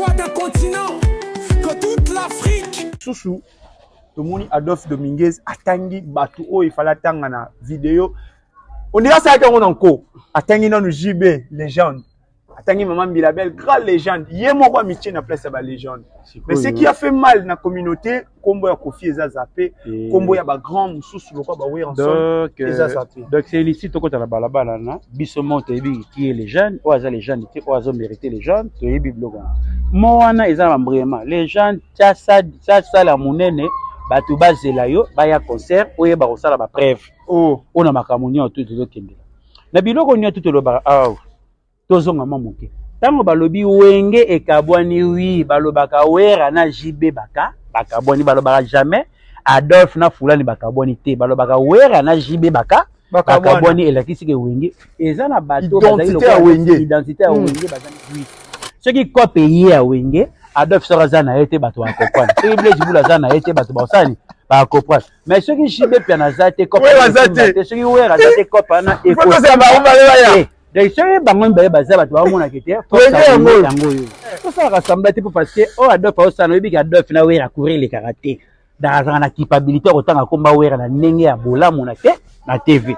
choix d'un continent que toute l'Afrique. Soussou, tout le monde Adolphe Dominguez attendu Batou, oh, il fallait attendre la vidéo. On dirait ça qu'on a encore. Attendu dans le JB, légende. Attendu Maman Bilabel, grande légende. Il y a mon amitié dans la place de la légende. Mais ce qui a fait mal dans la communauté, comme il y a Kofi et Zappé, comme il y a des grands Soussou, donc c'est ici que tu as la balabala, Bissomont qui est légende, ou les jeunes qui ont mérité les jeunes, tu es bibliothèque. Moi, ils ont vraiment les jeunes, ça la monnaie. Batu bazela yo baya concert oye ba kosala ba preuve ona makamunyo tout kende na biloko nyo tout lo ba aw tozonga mamuke tango balobi wenge ekabwani wi balobaka wera na JB bakabwani balobaka jamais Adolphe na fulani bakabwani te balobaka wera na JB bakabwani elakisi ke wenge eza na bato identité ya wenge bazani wi ce qui cope hier wenge Adolphe sera na été bato à comprendre. Et Blaise Boula zana été bato basani ba comprendre. Mais ceux qui chibe piana zate cop. Ceux qui wera zate cop na éco. Donc ceux bangon ba baza bato ba mona kete. Yango yo. Tout ça rassemble pour parce que oh Adolphe osana obi Adolphe na wera courir les karaté. Dans la capacité autant à combat wera na ndenge ya bola mona te na TV.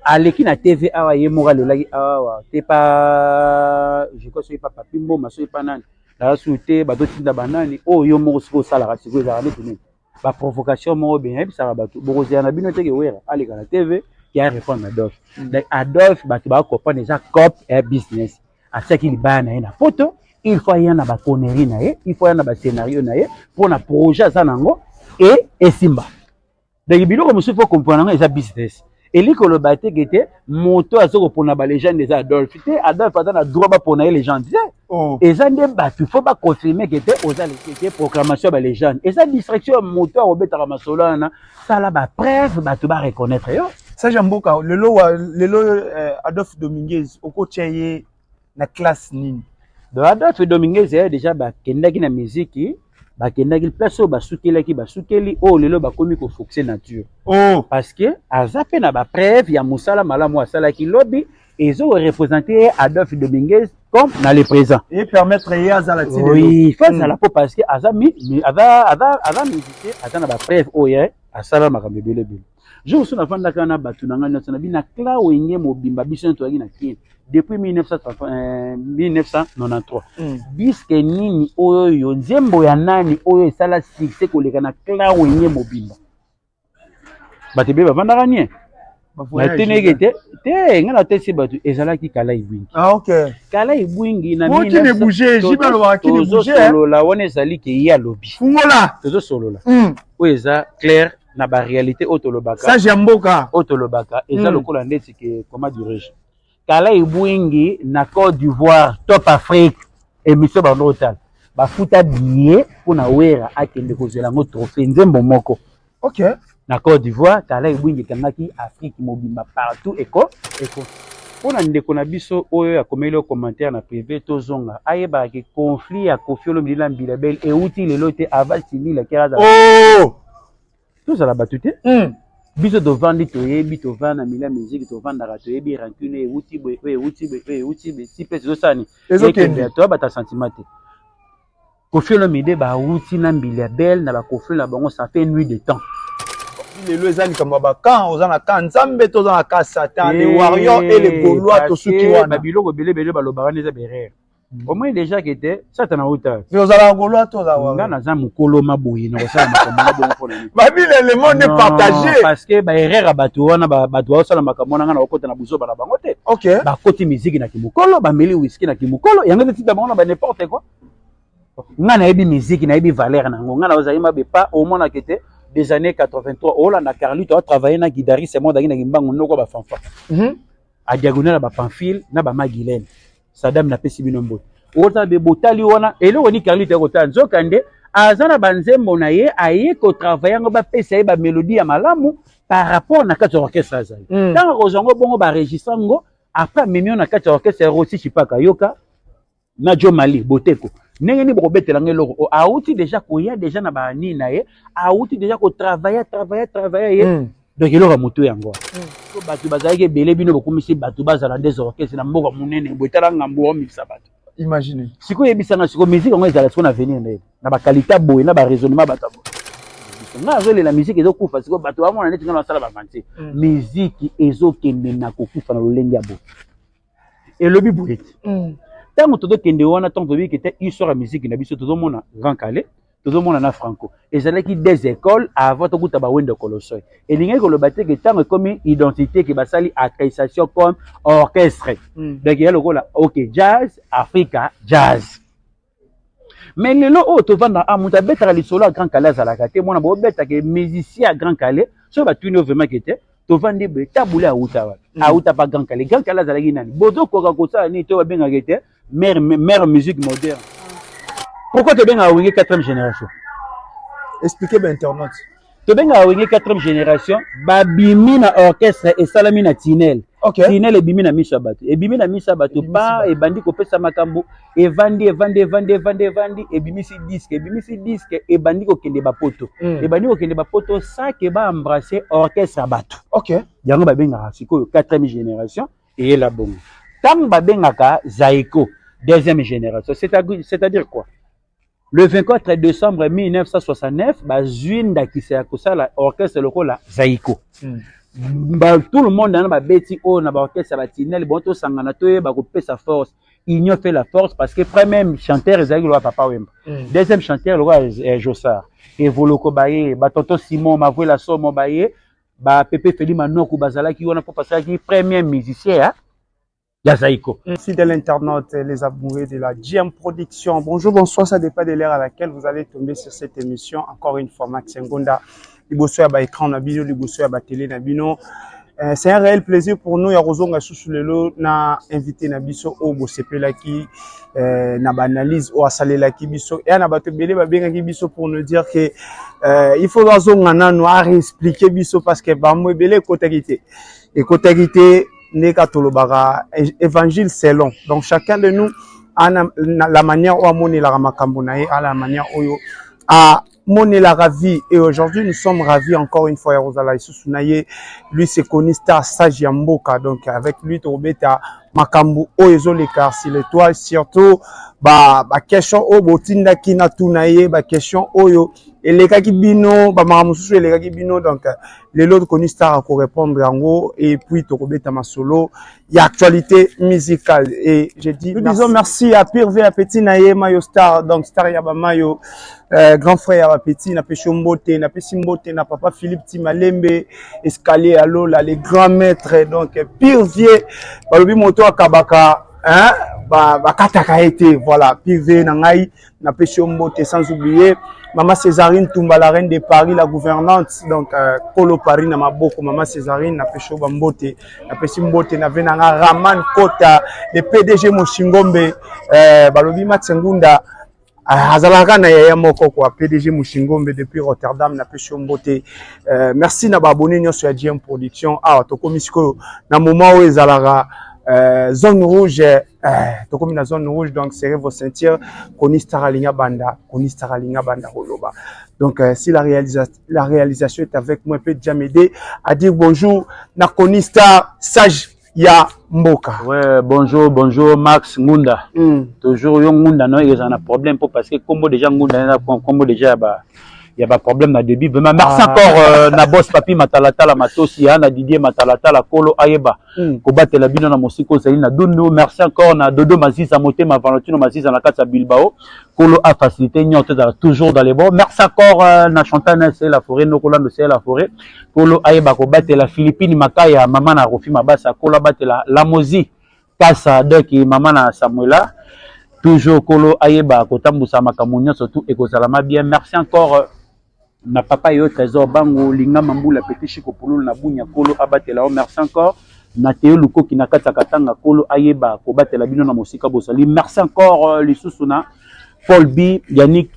Aleki na TV awa ye mora le lagi awa te pas je crois c'est pas papimbo ma so pas nani. La souté bato tinda banani oh yo moko siko sala rasiko za ne tuni ba provocation mo bien et puis ça bato bokozi na bino teke wera ali kana TV qui a répondre Adolphe donc Adolphe bato ba comprendre déjà cop et business à ce qu'il ba na na photo il faut y en a ba connerie na il faut y en a ba scénario na pour na projet ça nango et simba donc biloko monsieur faut comprendre ça business et li ko le baté était moto azoko pona ba légende des Adolphe te Adolphe a droit ba pona les gens disaient et ça ne pas il faut pas confirmer que était aux les proclamation ba légende et ça distraction moto robeta masolana ça là ba preuve ba to ba reconnaître yo ça jamboka lelo Adolphe Dominguez oko tcheye na classe nini de Adolphe Dominguez déjà ba kendaki na musique bakendaki place oyo basukeli oyo lelo bakomi kofoxe nature parce que azape na bapreuve ya mosala malamu asalaki lobi ezo représenter Adolphe Dominguez comme dans le présent et permettre ya azala ti oui faut ça la parce que azami ava musicien ata na bapreuve oyo asala makambo ebelebele je suis na fandaka na batu na ngana na bina kla wenge mobimba biso toaki na kini depuis 1993 bisque nini oyo nzembo ya nani oyo esala succès koleka na kla wenge mobimba batebe bavandaka nie bateneke te ngana te si batu ezalaki kala ibwingi ok kala ibwingi na tozosolola wana ezali ke ye alobi fungola tozosolola oyo eza clair na ba réalité otolobaka ça jamboka otolobaka eza lokola ndeti ke comment dirais-je kala ibwingi na Côte d'Ivoire top Afrique émission ba notal ba futa billet pona wera akende kozela ngo trophée nzembo moko ok na Côte d'Ivoire kala ibwingi kangaki Afrique mobimba partout eko pona ndeko na biso oyo akomeli commentaire na privé tozonga ayeba ke conflit ya Kofi Olomide Bilabel et outil lelo te avant civil keraza tout ça la batute biso to vandi to yebi to vanda mila musique to vanda ka to yebi rancune outil si pèse osani ezokende to bata sentiment te Kofi Olomide ba outil na Bilabel na ba conflit na bango ça fait nuit de temps lelo ezali kamba ba kan ozana kan nzambe to ozana ka satan les warriors et les gaulois to suki wana ba biloko belebele ba lobaka neza berere au moins déjà que était Satan auta mais ozala gaulois to za wana ngana za mukolo maboyi na kosala makambo na bongo ba bile le monde est partagé parce que ba erreur bato wana bato osala makambo na ngana okota na buzo bana bango te ok ba koti musique na kimukolo ba meli whisky na kimukolo yango te bango na ba n'importe quoi ngana yebi musique na yebi valeur na ngana ozali mabe pas au moins na kete des années 83 Hollande Carlito a travaillé na guitariste c'est moi dans ngimbango noko ba fanfa a diagonale ba Pamphile na ba Magilène Saddam na pesi binombo ota be botali wana elo woni Carlito ko tanzo kande azana banzembo na ye aye ko travailler ngo ba pesa ba mélodie ya malamu par rapport na kati orchestre azali tant ko zongo bongo ba registre ngo après mimio na kati orchestre Rossi Chipaka yoka na Jo Mali Boteko ndenge ni boko betela ngelo auti déjà ko ya déjà na ba ni na ye auti déjà ko travailler ye donc il aura moto yango ko batu bazaki belé bino bokomisi batu bazala des orchestres na mboka munene botala ngambo o misa batu Imaginez. Si vous avez une musique, on va aller venir. Na ba qualité boy, na ba raisonnement batabo. Na zo la musique ezo kufa siko bato ba mona neti ngana sala ba fanti. Musique ezo kende na kokufa na lolenge ya bo. Et le bibouyet. Tant que tout kende wana tant que était histoire musique na biso tout mona Grand Calais, tout mona na Franco. Et c'est là qui des écoles avant tout ba wende kolosoy. Et linga ko le batte que tant comme identité que basali accréditation comme orchestre. Donc il y a le là OK jazz, Africa jazz. Mais le lot où tu vas dans un monta bête à l'isolo à Grand Calais à la carte, moi na bo bête que musicien à Grand Calais, so ba tuner vraiment qui était, tu vas ndé taboulé à Outawa. À Outawa pas Grand Calais à la guinane. Bodo koka kosa ni to bien arrêté, mère musique moderne. Pourquoi tu bien à 4e génération? Expliquez bien internet. Tu bien à 4e génération, babimi na orchestre et salami na tinel. OK. Tinel et bimi na misabato. Et bimi na misabato pas et bandi ko pesa makambo et vandi et bimi si disque et bandi ko kende ba poto. Et bandi ko kende ba poto ça que ba embrasser orchestre bato. OK. Yango ba benga siko 4e génération et la bongo. Tam ba bengaka Zaiko 2e génération. C'est-à-dire quoi? Le 24 décembre 1969, Zuin Dakisa Kosala orchestre le rôle Zaiko. Tout le monde dans beti o na orchestre batinel bonto sangana toye ba couper sa force. Ils fait la force parce que premier chanteur Zaiko le papa Wemba. Deuxième chanteur le roi Jossard. Et Voloko Baye, ba tonton Simon ma la somo Baye, ba Pepe Felima Noku Bazala qui on a pour passer qui premier musicien Zaiko. Fidèle internaute, les amoureux de la GM Production. Bonjour, bonsoir, ça dépend de l'heure à laquelle vous allez tomber sur cette émission. Encore une fois, Max Ngonda, Liboso ya ba écran na bino, Liboso ya ba télé na bino. C'est un réel plaisir pour nous, Yarozonga Sousoulelo, na invité na biso au Bosepela qui na banalise au Asalela qui biso. Et na bato belé ba benga ki biso pour nous dire que il faut zonga na noir expliquer biso parce que ba mo belé kotagité. Et kotagité évangile c'est long. Donc chacun de nous a la manière où a monné la ramakambonaye, a la manière où a monné la ravie. Et aujourd'hui nous sommes ravis encore une fois à Rosala Isusunaye. Lui c'est Konistar Sage Yamboka. Donc avec lui Tobeta Makambu Oezo les car si l'étoile surtout ba question au botinda kina tunaye ba question oyo et les kakibino ba maramusu et les kakibino donc les autres Konistar à répondre en gros et puis Tobeta Masolo il y a actualité musicale et je dis nous disons merci à Pire V à Petit Naye Mayo Star donc Star Yaba Mayo grand frère à Petit na Pechombote na Pesimbote na papa Philippe Timalembe escalier à Lola les grands maîtres donc Pire V balobi moto à Kabaka hein kataka été voilà Pire nangai na Pechombote sans oublier Maman Césarine Toumba, la reine de Paris, la gouvernante, donc Kolo Paris na maboko, Maman Césarine na Pecho Bambote, na Pesimbote na Venanga Raman Kota, le PDG Moshingombe, Balobi Matsengunda, Azalaka na yaya moko kwa PDG Moshingombe depuis Rotterdam na Pecho Mbote. Merci na babone nyo sur GM Production. Ah tokomi siko na moment où ezalaka zone rouge, comme la zone rouge, donc serrez vos ceintures, Konistar Alinga Banda Holoba. Donc si la réalisation est avec moi, peut déjà m'aider à dire bonjour, na Konistar Sage Ya Mboka. Ouais, bonjour Max Ngunda. Toujours yon Ngunda non, il y a un problème parce que comme déjà Ngunda, comme déjà il y a pas problème na début. Merci encore na boss papi Matalata la Matosi na Didier Matalata la Kolo Ayeba. Ko battre la bino na Mosiko Zali na Dondo. Merci encore na Dodo Maziza Motema Valentino Maziza na Katsa Bilbao. Kolo a facilité nyote toujours dans les bons. Merci encore na Chantana c'est la forêt Nokolando c'est la forêt. Kolo Ayeba ko battre la Philippine Makaya maman na Rofi Mabasa Kolo battre la Mozi Kasa donc maman na Samuela. Toujours Kolo Ayeba ko tambusa makamunyo surtout et ko salama bien. Merci encore na papa yo trésor bango linga mambula petit chiko pululu na bunya Kolo abatela o merci encore na teo luko ki na kata katanga Kolo ayeba ko batela bino na mosika bosali merci encore lisusuna Paul B Yannick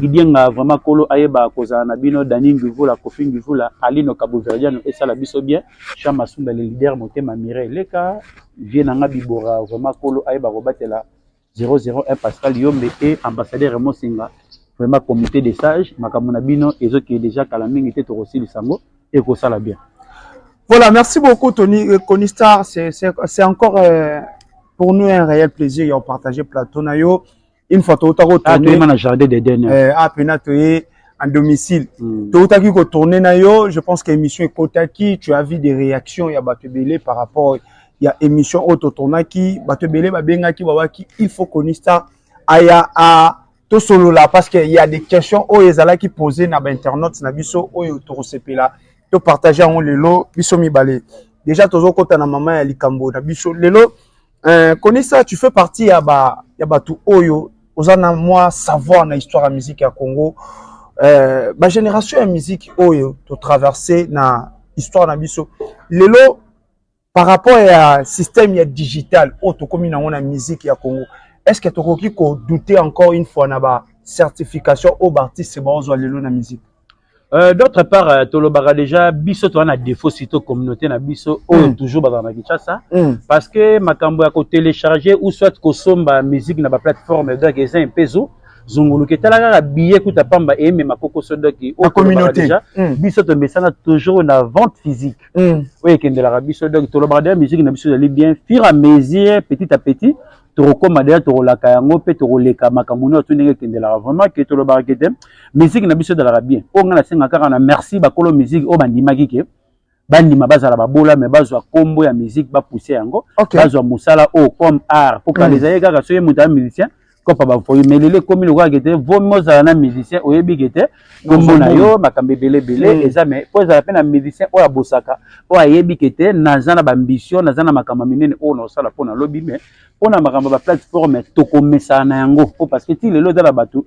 Dienga vraiment Kolo ayeba ko za na bino Dani Ngivula Kofi Ngivula Alino Kabuverdiano et ça la biso bien Chama Sunda le leader Motema Mireille Leka vient na bibora vraiment Kolo ayeba ko batela 001 Pascal Yombe et ambassadeur Mosinga vraiment comité des sages makamona bino et qui est déjà kalaming était aussi le sango et que ça la bien. Voilà, merci beaucoup Tony Konistar, c'est encore pour nous un réel plaisir de partager plateau na yo. Une fois tout à retourner dans le jardin des derniers. En domicile. Tout à coup tourner na yo, je pense que l'émission est Kotaki, tu as vu des réactions il y a Batebele par rapport il y a émission auto tournaki, Batebele ba bengaki babaki, il faut qu'on y ça aya a to solo là parce que il y a des questions o ezala qui posées na internet na biso o to sepela to partager en lelo biso mibale. Déjà tozo kota na maman ya likambo na biso lelo connais ça, tu fais partie ya ba tout oyo ozana moi savoir na histoire de musique à Congo. Ma génération de musique oyo to traverser na histoire na biso lelo par rapport à système digital auto comme na musique ya Congo, est-ce que tu ko douter encore une fois na ba certification au artiste bozo lelo na musique? D'autre part, tolobara déjà biso to na défaut sito communauté na biso toujours dans la Kinshasa parce que makambo ya ko télécharger ou soit ko somba musique na ba plateforme donc c'est un peso zungulu ke talaka billet kuta pamba et même makoko sodoki au communauté déjà biso to mesana toujours na vente physique oui que de la biso donc tolobara musique na biso ali bien fur à mesure petit à petit to recommander to rolaka yango pe to roleka makambo no to ndenge kende la vraiment que tolobara ke musique na biso de la bien o ngana senga kaka na merci ba kolo musique o bandimaki ke bandima bazala babola mais bazwa kombo ya musique ba pousser yango bazwa musala o comme art pour que les ayega soye muta musicien comme pas foyer mais les comme le roi qui était vaut mieux un musicien au yebi qui était comme na yo makambe belé eza mais pour ça peine un musicien o ya bosaka o yebi qui était nazana ba ambition nazana makamba minene o na sala pona lobby mais on a makamba ba plateforme to komesa na yango parce que ti lelo dans la bateau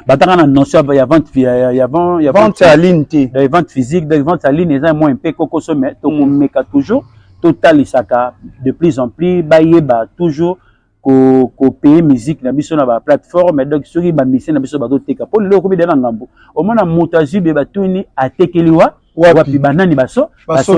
batanga na notion ya vente vente à ligne vente physique de vente à ligne eza moins peu koko sommet to komeka toujours total isaka de plus en plus ba yeba toujours ko payer musique na biso na ba plateforme donc soki ba mission na biso ba to teka pour le ko bi de ngambo au mona mutazi be batuni atekeliwa wapi banani baso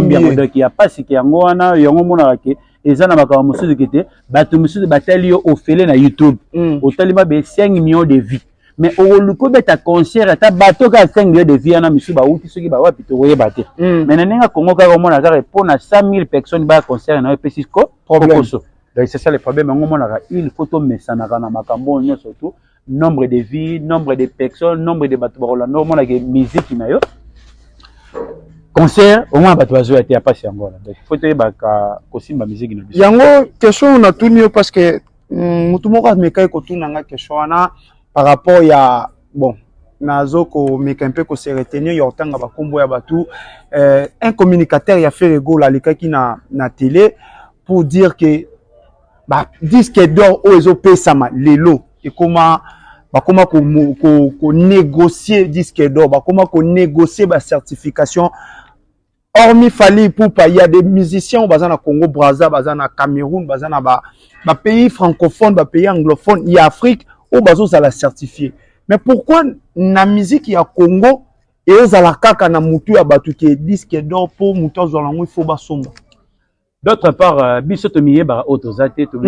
bien donc ya pasi ki yango wana yango mona ke ezana makama musuzu kete batu musuzu batali yo ofele na YouTube otalima be 5 millions de vues mais au luko beta concert ta bato ka 5 millions de vues na musuzu ba uti soki ba wapi to woye bate mais nenga Congo ka mona ka répondre à 100 000 personnes ba concert na pesisco problème. Donc c'est ça le problème. Il faut tout mettre ça dans makambo surtout nombre de vies, nombre de personnes, nombre de bateaux. Normalement la musique qui n'a eu concert au moins bateau a été passé encore. Donc il faut te baka aussi ma musique na. Yango question on a tout mieux parce que mutu moko meka ko tout nanga question na par rapport ya bon nazo ko meka un peu ko se retenir ya otanga ba kombo ya batu un communicateur ya fait rigolo alika ki na télé pour dire que bah disque d'or o ezope sama lelo et comment ko négocier disque d'or comment ko négocier ba certification hormis Fali Ipupa il y a des musiciens bazana Congo Brazza bazana Cameroun bazana ba pays francophone ba pays anglophone il y a Afrique où bazo ça la certifier mais pourquoi na musique ya Congo et ozala kaka na mutu ya batu ki disque d'or pour mutu zolango il faut ba somba. D'autre part, biso to miye ba autozate to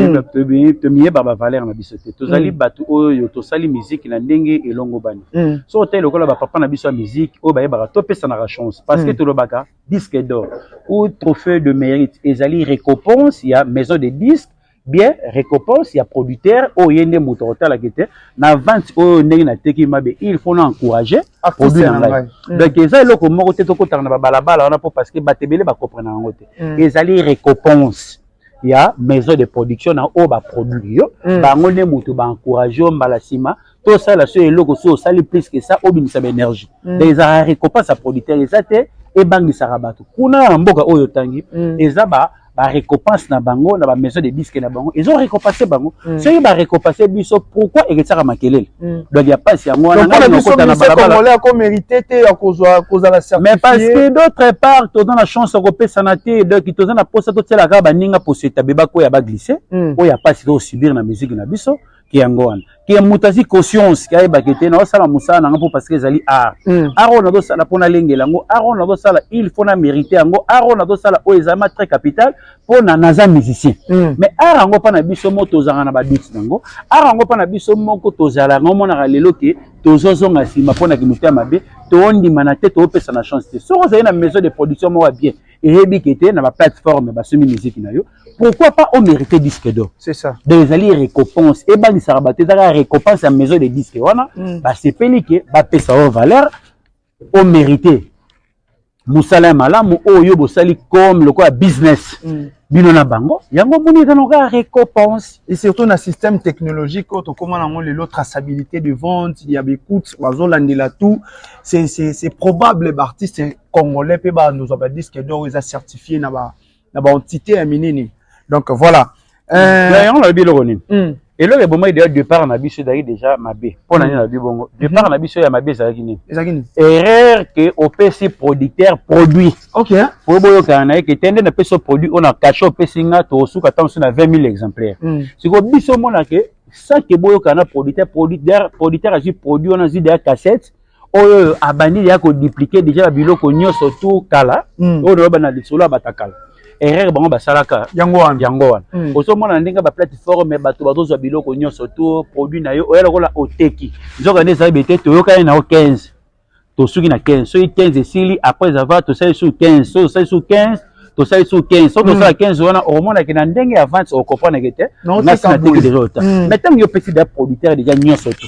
miye ba valeur na biso te. Tozali batu oyo to sali musique na ndenge elongo bani. So hotel lokola ba papa na biso ya musique o ba yeba to pesa na chance parce que to lobaka disque d'or ou trophée de mérite ezali récompense ya maison de disques bien récompense ya producteur o yende moto la kete na vente o ndenge na teki mabe il faut l'encourager à produire na donc ezali loko moko te to kotanga na balabala wana parce que batebele ba comprendre yango te ezali récompense ya maison de production na o ba produire yo bango ne moto ba encourager mbala sima to ça la so eloko so sali plus que ça o binisa énergie donc ezali récompense à producteur ezate e bangisa rabato kuna mboka oyo tangi ezaba ba récompense na bango na ba maison de disques na bango ils ont récompensé bango ceux qui ba récompensé biso pourquoi et que ça makelele donc il y a pas si yango wana na kota na balabala ko mérité te ya kozwa la certifié mais parce que d'autre part to dans la chance ko pesa na te donc to dans la poste to tsela ka baninga poseta beba ko ya ba glisser o ya pas si to subir na musique na biso qui yango wana qui mutazi conscience qui ayeba kete na osala musala na ngo parce que ezali art art na do sala pona lengela ngo art na do sala il faut na mériter ngo art na do sala o ezama très capital pona naza musicien mais art ngo pa na biso mo tozanga na ba beats nango art ngo pa na biso moko tozala ngo mona lelo ke tozozonga sima pona ki mutema mabe to ndima na te to pesa na chance te so ozali na maison de production mo bien et bikete na ba plateforme ba semi musique na yo pourquoi pas on mériter disque d'or c'est ça des alliés récompense et ba nisara ba tezaka récompense à maison de disque wana ba sepeli ke ba pesa o valeur on mériter musala malamu oyo bosali comme le quoi business bino na bango yango moni ezanoka récompense et surtout na système technologique auto comment nango les traçabilité de vente il y a écoute bazolandela tout c'est probable l'artiste congolais pe ba nous ba disque d'or ils a certifié na ba entité à minini donc voilà on l'a bien le et là le moment de départ na biso d'ailleurs déjà mabé pour na bongo départ na biso ya mabé ça kini erreur que OPC producteur produit OK pour boyo kana que tende na peso produit on a caché OPC nga to suka tant sur 20 000 exemplaires c'est que biso mona que ça que boyo kana producteur a juste produit on a dit des cassettes oyo abandi ya ko dupliquer déjà biloko nyoso tout kala oyo ba na lisolo batakala erreur bango basalaka yango wana osomona ndenge ba plateforme bato bazozwa biloko nyonso to produit na yo oyela kola oteki nzoka nde ezali bete toyokani na 15 tosuki na 15 soki 15 esili après avoir tosali sur 15 so tosali sur 15 tosali sur 15 so tosala 15 wana omonaki na ndenge ya vente okomprendre te ngasi na teki déjà ota mais tant yo petit da producteur déjà nyonso to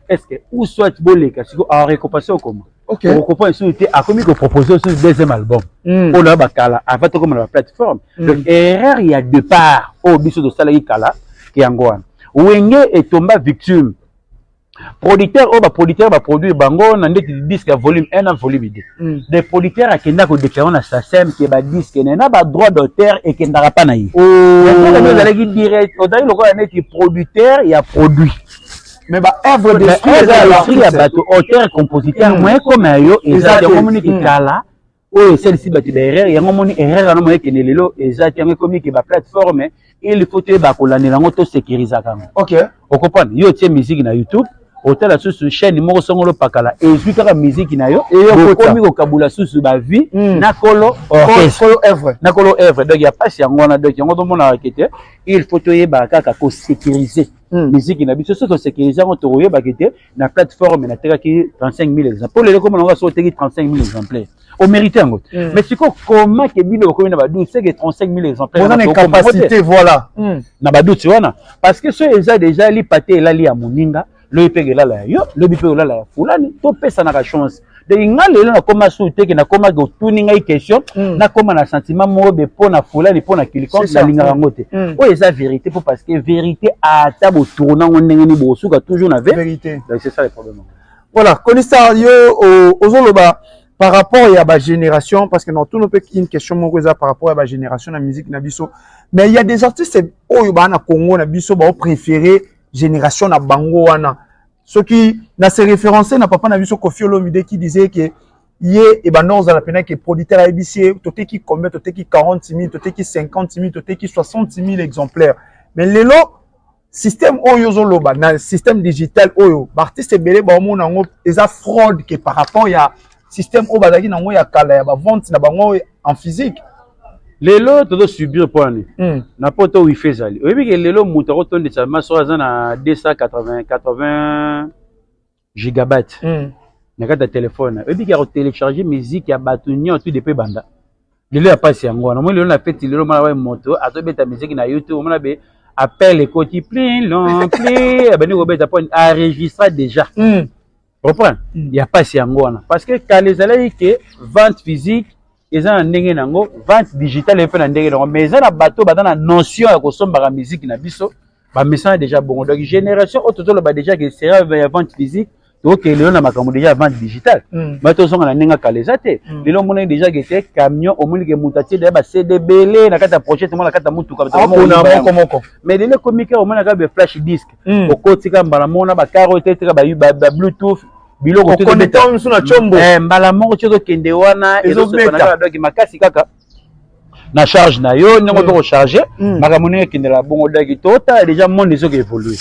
est-ce que ou soit boleka siko a récompenser okoma OK on comprend sur été a commis que proposer sur deuxième album on a bakala avant to comme la plateforme donc erreur il y a deux parts au biso de salaki kala ki yangoana wenge et tomba victime producteur ba produire bango na ndeti disque volume 1 na volume 2 des producteurs akenda ko déclarer na SACEM que ba disque na ba droit d'auteur et kendara pa na yi on allait direct on dit le quoi ndeti producteur il y a produit mais ba œuvre de style ya bato auteur compositeur moins comme yo ezati communiquer kala oyo celle-ci bato derrière yango moni erreur na moye kene lelo ezati yango communiquer ba plateforme il faut te ba kolanela ngo to sécuriser kango OK on comprend yo tie musique na YouTube hôtel sur chaîne moko songolo pakala et puis kaka musique na yo et komi ko kabula susu ba vie na kolo œuvre na kolo œuvre donc ya pas yango na donc yango to mona rakete il faut te yeba kaka ko sécuriser musique na biso to sécuriser ngo to yeba kete na plateforme na teka ki 35 000 exemplaires pour les comme on va sauter 35 000 exemplaires au mérité ngo mais c'est comment que bino ko na ba 12 c'est que 35 000 exemplaires on a une capacité voilà na ba 12 wana parce que ce eza déjà li paté la li ya moninga le pegela la yo le bipegela la fulani to pesa na chance de ngale na koma souté que na koma go tuninga i question na koma na sentiment mobe pona fulani pona kilikon na linga ngote o eza vérité pour parce que vérité a tabo tourna ndenge ni bosuka toujours na vérité donc c'est ça le problème voilà Konista yo ozoloba par rapport à la génération parce que dans tout nos une question par rapport à la génération la musique na biso mais il y a des artistes oyo ba na Congo na biso ba préféré génération na bango wana ce qui na se référencé na papa na biso Koffi Olomide qui disait que yé et banor za la pena que producteur ABC toteki combien toteki 40 000 toteki 50 000 toteki 60 000 exemplaires mais lelo système oyo zoloba na système digital oyo artiste belé ba mona ngo eza fraude que par rapport ya système oyo bazaki nango ya kala ya ba vente na bango en physique lelo todo subir point na poto wifi zali oyebi ke lelo mutu akotonde sa maso aza na 280 gigabytes na kata téléphone oyebi ke télécharger musique ya bato nyonso depuis banda lelo ya pasi yango na moi lelo na feti lelo mona wa moto azobeta musique na YouTube mona be appelle ekoti plein long plein abani kobeta point enregistra déjà reprend ya pasi yango wana parce que kala ezalaki ke vente physique eza na ndenge nango vente digitale pe na ndenge nango mais eza na bato baza na notion ya kosombaka musique na biso ba message déjà bon donc génération auto ba déjà que sera ya vente physique donc lelo na makambo déjà vente digitale bato zonga na ndenge kala ezate lelo mona déjà que te camion au moins que mutati de ba CDBL na kata projet mona kata mutuka moko mais lelo communiquer au moins ka be flash disk au kotika mbala mona ba caro tete ba bluetooth biloko to connecter sur na chombo mbala moko tso kende wana ezobeta donc makasi kaka na charge na yo ndongo to recharger makambo ndenge kende la bongo daki tota déjà monde ezo évoluer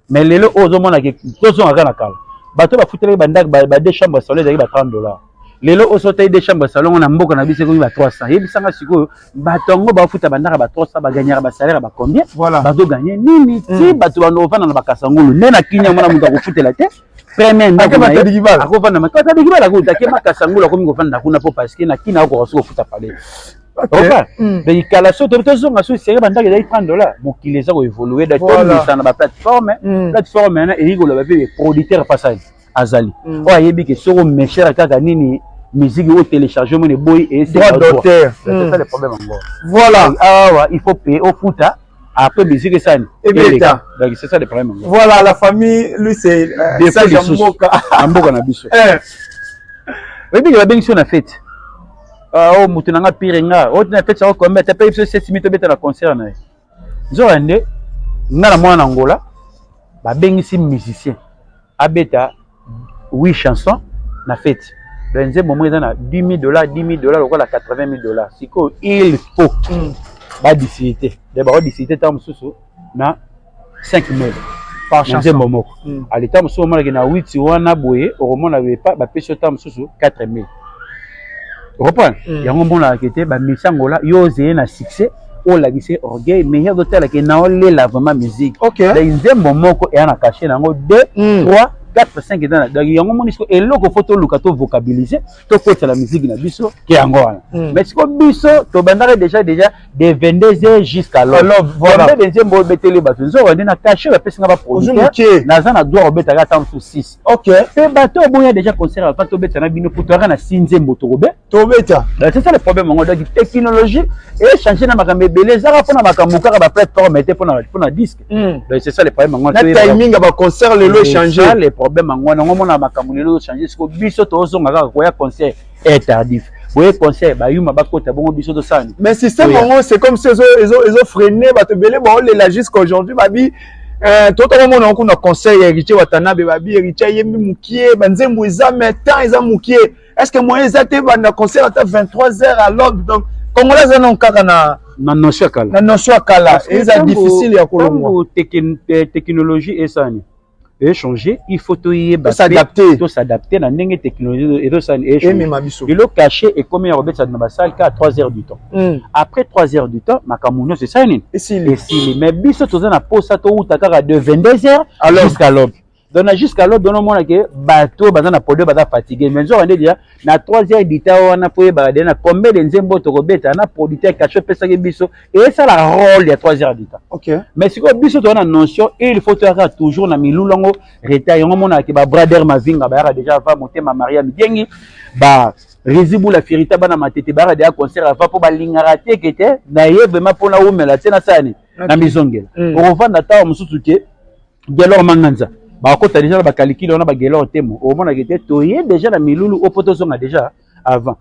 mais lelo ozo mona ke tozo ngaka na kala bato ba futela bandak ba deux chambres salon ezali ba $30 lelo oso tayi deux chambres salon na mboka na biso ko ba 300 yebisanga sikoyo bato ngo ba futa bandaka ba 300 ba gagnera ba salaire ba combien voilà bato gagner nini ti bato ba novana na bakasangulu nde na kinya mona muta ko futela te premier ndako na Matadikibala. akofanda Matadikibala ko take makasangula ko ngofanda kuna po parce que na kina ko ko futa pale. Opa. De kala so to zonga so sere bandaka ya $30 mokili eza ko évoluer da to na ba plateforme na eriko la ba pe producteur passage azali. O ayebi ke soko mesher kaka nini musique au téléchargement de boy et c'est droit d'auteur. C'est ça le problème encore. Voilà. Ah il faut payer au futa après musique ça. Et bien donc c'est ça le problème. Voilà, la famille lui c'est ça Jamboka. Jamboka na biso. Oui, mais il va bien sur la fête. Oh mutunanga pirenga. Oh na fête ça comme tu payes 7000 beta na concert na. Zorande ngala mwana Angola ba bengisi musicien. Abeta 8 chansons na fête. Benze moment ils ont $10,000, $10,000 ou quoi $80,000. C'est quoi il faut ba disciter. D'abord disciter tam susu na 5,000 par chanson momoko. À l'état musu moment que na 8 wana boye au moment n'avait pas ba peso tam susu 4,000. Reprends. Yango mona kete ba misangola yo zé na succès o la gise orgueil meilleur d'hôtel que na ole la vraiment musique. OK. Benze momoko et na caché nango 2 3 4 5 dans donc yango monisco et loko photo lukato vocabiliser to côté la musique na biso ki yango wana mais siko biso to bandare déjà de 22h jusqu'à l'aube voilà des nzembo betele bato nzo wande na caché la pesa ba producteur na za na droit obeta ka temps 6 OK pe bato boya déjà concert pas to beta na bino putoka na sinzembo to robe to beta c'est ça le problème ngo donc technologie et changer na makambe belé za pona makambo ka ba plateforme était pona disque donc c'est ça le problème ngo na timing ba concert le changer problème ngwana ngomona makambo lelo changer siko biso to zonga kaka koya concert est tardif boye concert ba yuma bakota bongo biso to sani mais système ngo c'est comme si ils ont freiné ba te belé ba la jusqu'à aujourd'hui babi toto ngomona ko na concert héritier watanabe babi héritier yembi mukie banzembo ezame temps ezamukie est-ce que moyen ezate ba na concert à 23h à l'aube donc congolais za non kaka na notion kala na notion kala eza difficile ya kolongwa technologie et sani échanger il faut s'adapter na ndenge technologie et ça échanger le caché et comme ya robert ça na basal ka 3h du temps après 3h du temps makamuno c'est ça nini et si mais biso toza na posa to utaka de 22h jusqu'à l'aube donc jusqu'à l'aube on mona que bateau baza na podé baza fatigué mais on est déjà na 3h du temps on a poye ba na combien de nzembo to robeta na producteur caché pesa ke biso et ça la rôle ya 3h du temps OK mais si ko biso to na notion et il faut avoir toujours na milulongo reta yango mona ke ba brother mavinga ba déjà va monter ma maria midengi ba Rézibu la firita bana matete ba déjà concert va po ba lingaraté kete na ye vraiment pour na umela tena sani na mizongela on revend ta mususu ke gelor manganza ba kota déjà ba calcul on a ba gelor temo au mona kete to ye déjà na milulu au poto zonga déjà avant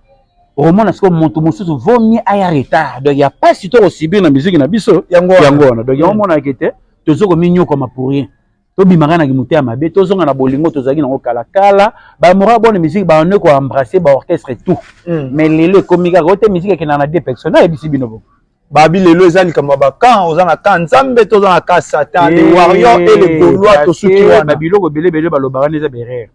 au mona ce que monto mususu vaut mieux aya retard donc il y a pas si to subir na musique na biso yango wana donc on mona kete to zoko minyo comme pour rien to bimaka na kimuté mabe to zonga na bolingo to zaki na kala kala ba mora bonne musique ba on ko embrasser ba orchestre et tout mais lelo komika côté musique qui na deux personnes et bisi binobo babi lelo ezali kama bakan ozana kan nzambe to zana ka satan les warriors et les gaulois to suki wana babiloko belé balobaka neza berere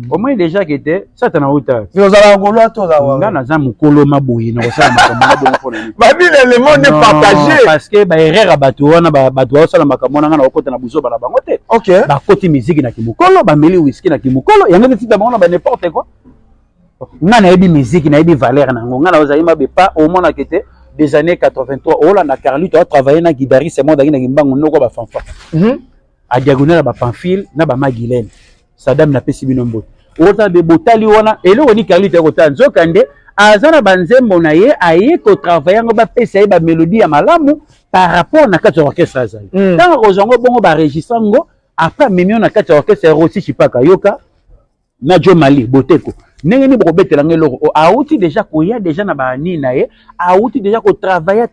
au moins déjà qui était satan na uta ozala gaulois to za nga na za mukolo maboyi na kosala makambo na bongo babi le monde est partagé parce que ba erreur bato wana bato osala makambo na nga na okota na buzo bana bango te OK ba koti musique na kimukolo ba meli whisky na kimukolo yanga nti ba bango na ba n'importe quoi nga na yebi musique na yebi valeur na nga na ozali mabe pas au moins na kete des années 83 Ola na Carlito a travaillé na guitariste moi dans ngimbango noko ba fanfa a diagonale ba Pamphile na ba Magilène Sadam na pesi binombo ota be botali wana elo woni Carlito ko tanzo kande azana banzembo na ye aye ko travailler ngo ba pesa ba mélodie ya malamu par rapport na kati orchestre azali tant kozongo bongo ba registre ngo après mimio na kati orchestre Rossi Chipaka yoka na Jo Mali Boteko ndenge ni bokobetela ngelo auti déjà koya déjà na ba ni na ye auti déjà ko travailler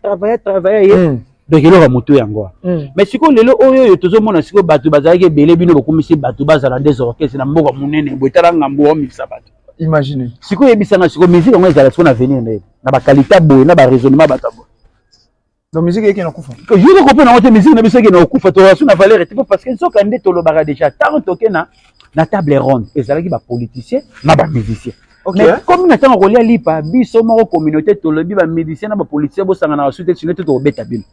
ye donc il aura moto yango mais siko lelo oyo tozo mona siko batu bazalaki belé bino bokumisi batu bazala des orchestres na mboka munene botala ngambo o misa batu imaginez siko yebisanga siko musique ngo ezala siko na venir na ba qualité boy na ba raisonnement batabo donc musique yeke na kufa que je comprends na musique na biso yeke na kufa to rasu na valeur et parce que soka ndé to lo bara déjà tant toke na table ronde ezalaki ba politicien na ba musicien mais comme na tango kolia lipa biso moko communauté to lobi ba musicien na ba politicien bo sanga na suite to to beta bino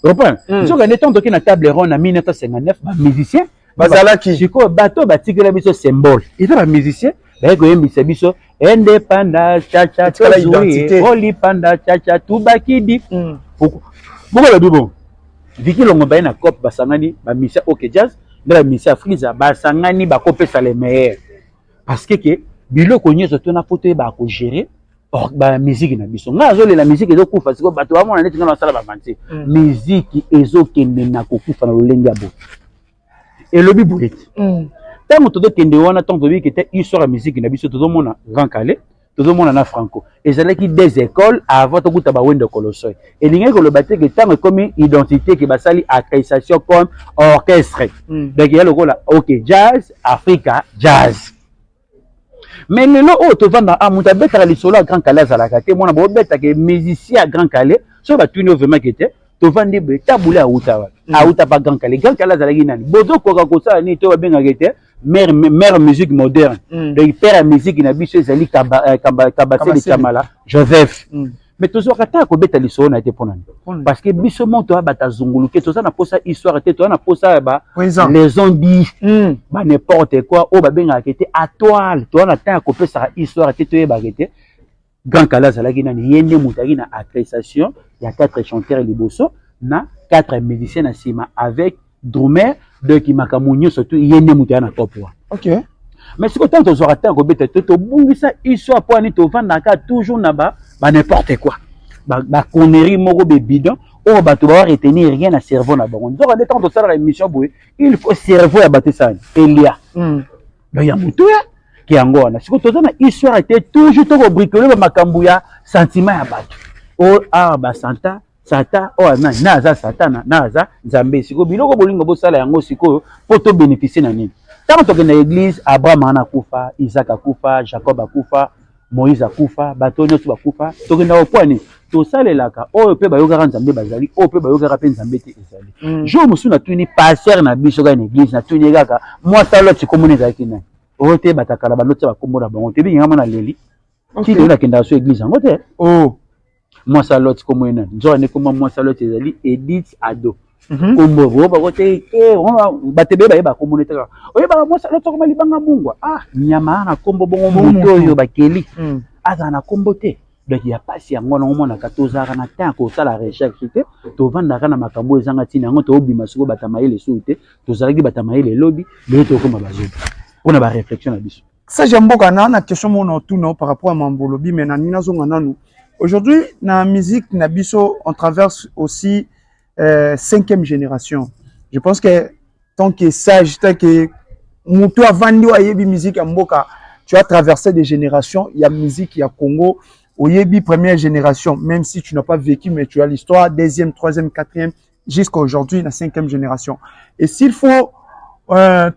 reprend soka ndé tant toke na table ronde na 1959 ba musicien bazalaki siko bato batikela biso symbole eza ba musicien bayeko yembisa biso indépendance chacha tozuri olipanda chacha tubakidi boko la bibo Viki longo baye na cop basangani ba musicien OK jazz de la musicien afriza basangani ba kopesa les meilleurs parce que biloko nyonso to na photo ba ko gérer ba musique na biso nga zo la musique ezo kufa siko bato ba mona neti ngana sala ba vanti musique ezo kende na kokufa na lolenge abo elobi boulette tango todo kende wana tango tobi kete histoire ya musique na biso todo mona Grand Calais todo mona na Franco ezalaki des écoles avant to kuta ba wendo Kolosoi elingi ko le bateke tango comme identité que basali accréditation comme orchestre donc il y a le là OK jazz Africa jazz. Mais le lot où tu vas dans un bête à l'isolo à Grand Calais à la carte, mon abo bête que musicien à Grand Calais, sur la tune vraiment qui était, tu vas dire taboulé à Outawa, pas Grand Calais à la Guinée. Bodo Coca Cola ni toi bien arrêté, mère musique moderne, le père musique qui n'a pas chez Ali Kabassé de Chamala, Joseph. Mais toujours à ko bête à l'isolo n'a été pour nous. Parce que biso monto à batazungulu, que tout ça n'a pas ça histoire, tout ça n'a pas ça les zombies, bah n'importe quoi, oh bah bien arrêté à toile, toi on attend à couper ça histoire, tout est arrêté. Grand Calais à la Guinée, yende moutari na appréciation, il y a 4 chanteurs et liboso, na 4 musiciens à Sima avec drummer de qui makamunyo surtout yende moutari na top. OK. Mais si quand on sera atteint, on bungi ça histoire pour aller te vendre toujours là-bas, n'importe quoi. Bah connerie moro bidon, oh bah tu vas retenir rien à cerveau là-bas. On doit aller tendre ça la émission boué, il faut cerveau à battre ça. Elia. Là y a mutuya qui angona. Si quand on a histoire était toujours to bricoler ba makambouya sentiment à battre. Oh ah bah santa oh naza satana naza nzambe siko biloko bolingo bo sala yango siko poto bénéficier na nini. Quand on est dans l'église, Abraham a kufa, Isaac a kufa, Jacob a kufa, Moïse a kufa, Batonio a kufa. Donc on a au point tout ça les laka. Oh peut ba yoga nzambe bazali, oh peut ba yoga rapé nzambe te ezali. Je me souviens tuni pasteur na biso ga l'église na tuni gaka. Moi ça l'autre communé za kina. Oh te batakala ba l'autre ba kombola ba on te bi ngama na leli. Ti de la kenda so église ngo te. Oh moi ça l'autre communé. Nzo ne comment moi ça l'autre ezali Edith Ado. Kombo ba kote batebe ba communauté oye ba moi ça l'autre comme libanga mungwa nyama na kombo bongo moto yo bakeli aza na kombo te donc il y a pas si yango na mona 14 ans na temps ko sala recherche te to vanda kana makambo ezanga tina ngo to obima siko batamaile soute to zalaki batamaile lobby mais to koma bazo on a ba réflexion na biso ça j'aime beaucoup na question mon tout non par rapport à Mambolobi mais na nina zonga nanu aujourd'hui na musique na biso on traverse aussi 5e génération. Je pense que tant que sage, tant que Moutou a vendu à Yebi musique à Mboka, tu as traversé des générations. Il y a musique, il y a Congo. Au Yebi première génération, même si tu n'as pas vécu, mais tu as l'histoire, 2e, 3e, 4e, jusqu'à aujourd'hui, la 5e génération. Et s'il faut,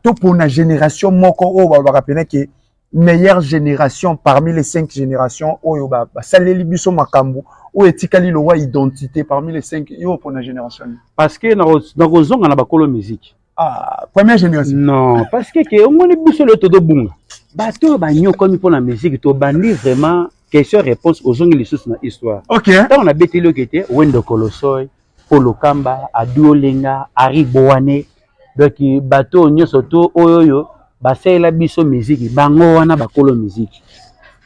tout pour une génération, Moko, on va rappeler que meilleure génération parmi les 5 générations, Oyoba, Saleli Biso Makambu, ou etikali le roi identité parmi les 5 yo pour la génération. Parce que dans Rozong on a bakolo musique. Ah, première génération. Non, parce que on moni biso le todo bunga. Bato ba nyo comme pour la musique to bandi vraiment question réponse aux ongles les sources na histoire. OK. Quand on a bêté le qui était Wendo Kolosoi, Polo Kamba, Adu Olenga, Ari Boane, donc bato nyo soto oyoyo basela biso musique bango wana bakolo musique.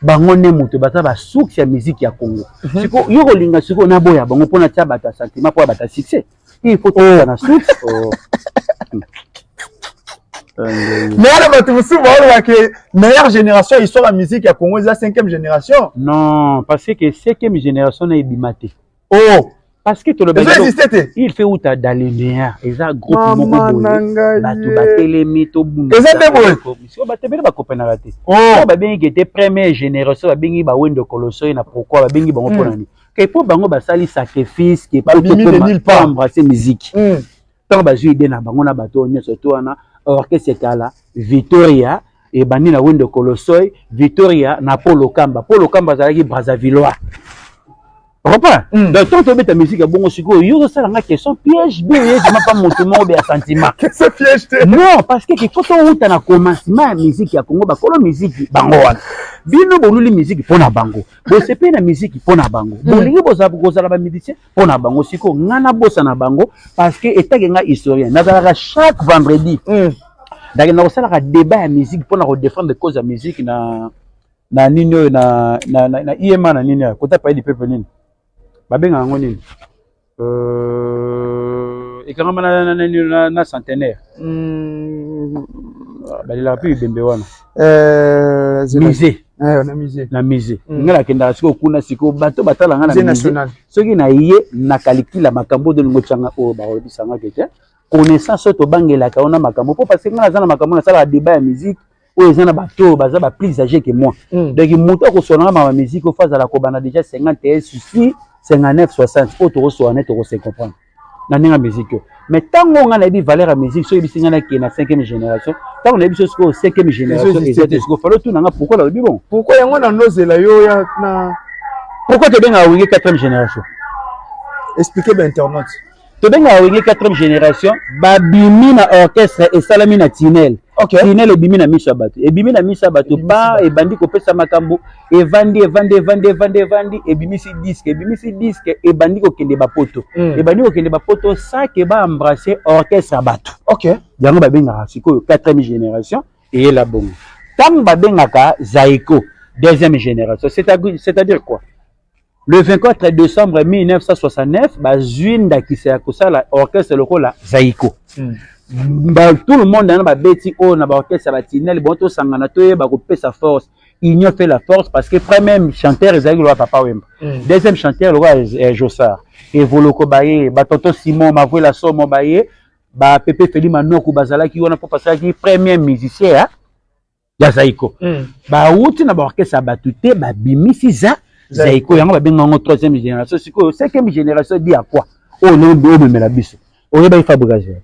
Bango ne mutu bata ba souk ya musique ya Congo. Siko yoko linga siko na boya bango pona tia bata sentiment pour bata succès. Il faut tout na souk. Mais alors tu me souviens que meilleure génération histoire la musique ya Congo c'est la 5e génération. Non, parce que 5e génération est bimaté. Oh, parce que tout le monde il fait où ta dalénéa et ça groupe moko boye la to batelemi to bunga et ça deboye si ba tebele ba kopena raté oh ba bengi était première génération ba bengi ba Wendo Kolosoi na pourquoi ba bengi bango pona ni que pour bango ba sali sacrifice que pas pas embrasser musique tant ba jui de na bango na bato nyoso to wana orchestre kala Victoria et bani na Wendo Kolosoi Victoria na Polo Kamba zalaki Brazzavillois. Repas. Donc quand tu mets ta musique à bon siko, yo ça la question piège bien je pas mon tout monde à sentiment. Qu'est-ce piège te? Non, parce que quand on route na commencement musique ya Congo ba kolo musique bango wana. Bino boluli musique pona bango. Bo sepe na musique pona bango. Bolingi boza boza la ba musicien pona bango siko ngana bossa na bango parce que état nga historien. Na chaque vendredi donc na kosala débat ya musique pour na défendre cause ya musique na nini na IMA na nini kota pa di peuple nini babenga ngo nini ekanga na centenaire balila pi bembe wana musée na musée ngala kenda siko kuna siko bato batala ngana musée national soki na ye na calcula makambo de ngo tsanga o ba robisanga kete connaissance to bangela ka ona makambo po parce que ngala zana makambo na sala débat ya musique o ezana bato baza ba plus âgé que moi donc moto ko sona ma musique au phase à la kobana déjà 51 souci 59 60 pour to so net to se comprendre na ninga musique mais tango nga na bi valeur ya musique so ebisinga na ke na 5e génération tango na biso ko 5e génération ezate ko falo tout nanga pourquoi la bi bon pourquoi yango na nozela yo ya na pourquoi te benga wingi 4e génération expliquer ba internaute te benga wingi 4e génération babimi na orchestre et salami na tinel tinel ebimi na miso bato ebimi na miso bato ba ebandi kopesa makambo evandi ebimisi disque ebandi kokende bapoto ebandi kokende bapoto ça que ba embrasser orchestre bato yango babenga sikoyo 4e génération et la bongo tam babengaka Zaiko 2e génération c'est-à-dire quoi le 24 décembre 1969 bazwinda kisa kosala orchestre lokola Zaiko tout le monde na babeti o na ba orchestre la tinel bon to sangana to ba ko pesa force union fait la force parce que premier chanteur ezali le Papa Wemba deuxième chanteur le roi Jossard et Voloko baye ba tonton Simon Mavuela Somo baye ba Pepe Feli Manoku bazalaki wana po pasaki premier musicien ya Zaiko ba uti na ba orchestre batute ba bimisi Zaiko yango ba benga ngo 3e génération siko 5e génération dit à quoi oh non do me la biso o yeba Fabrice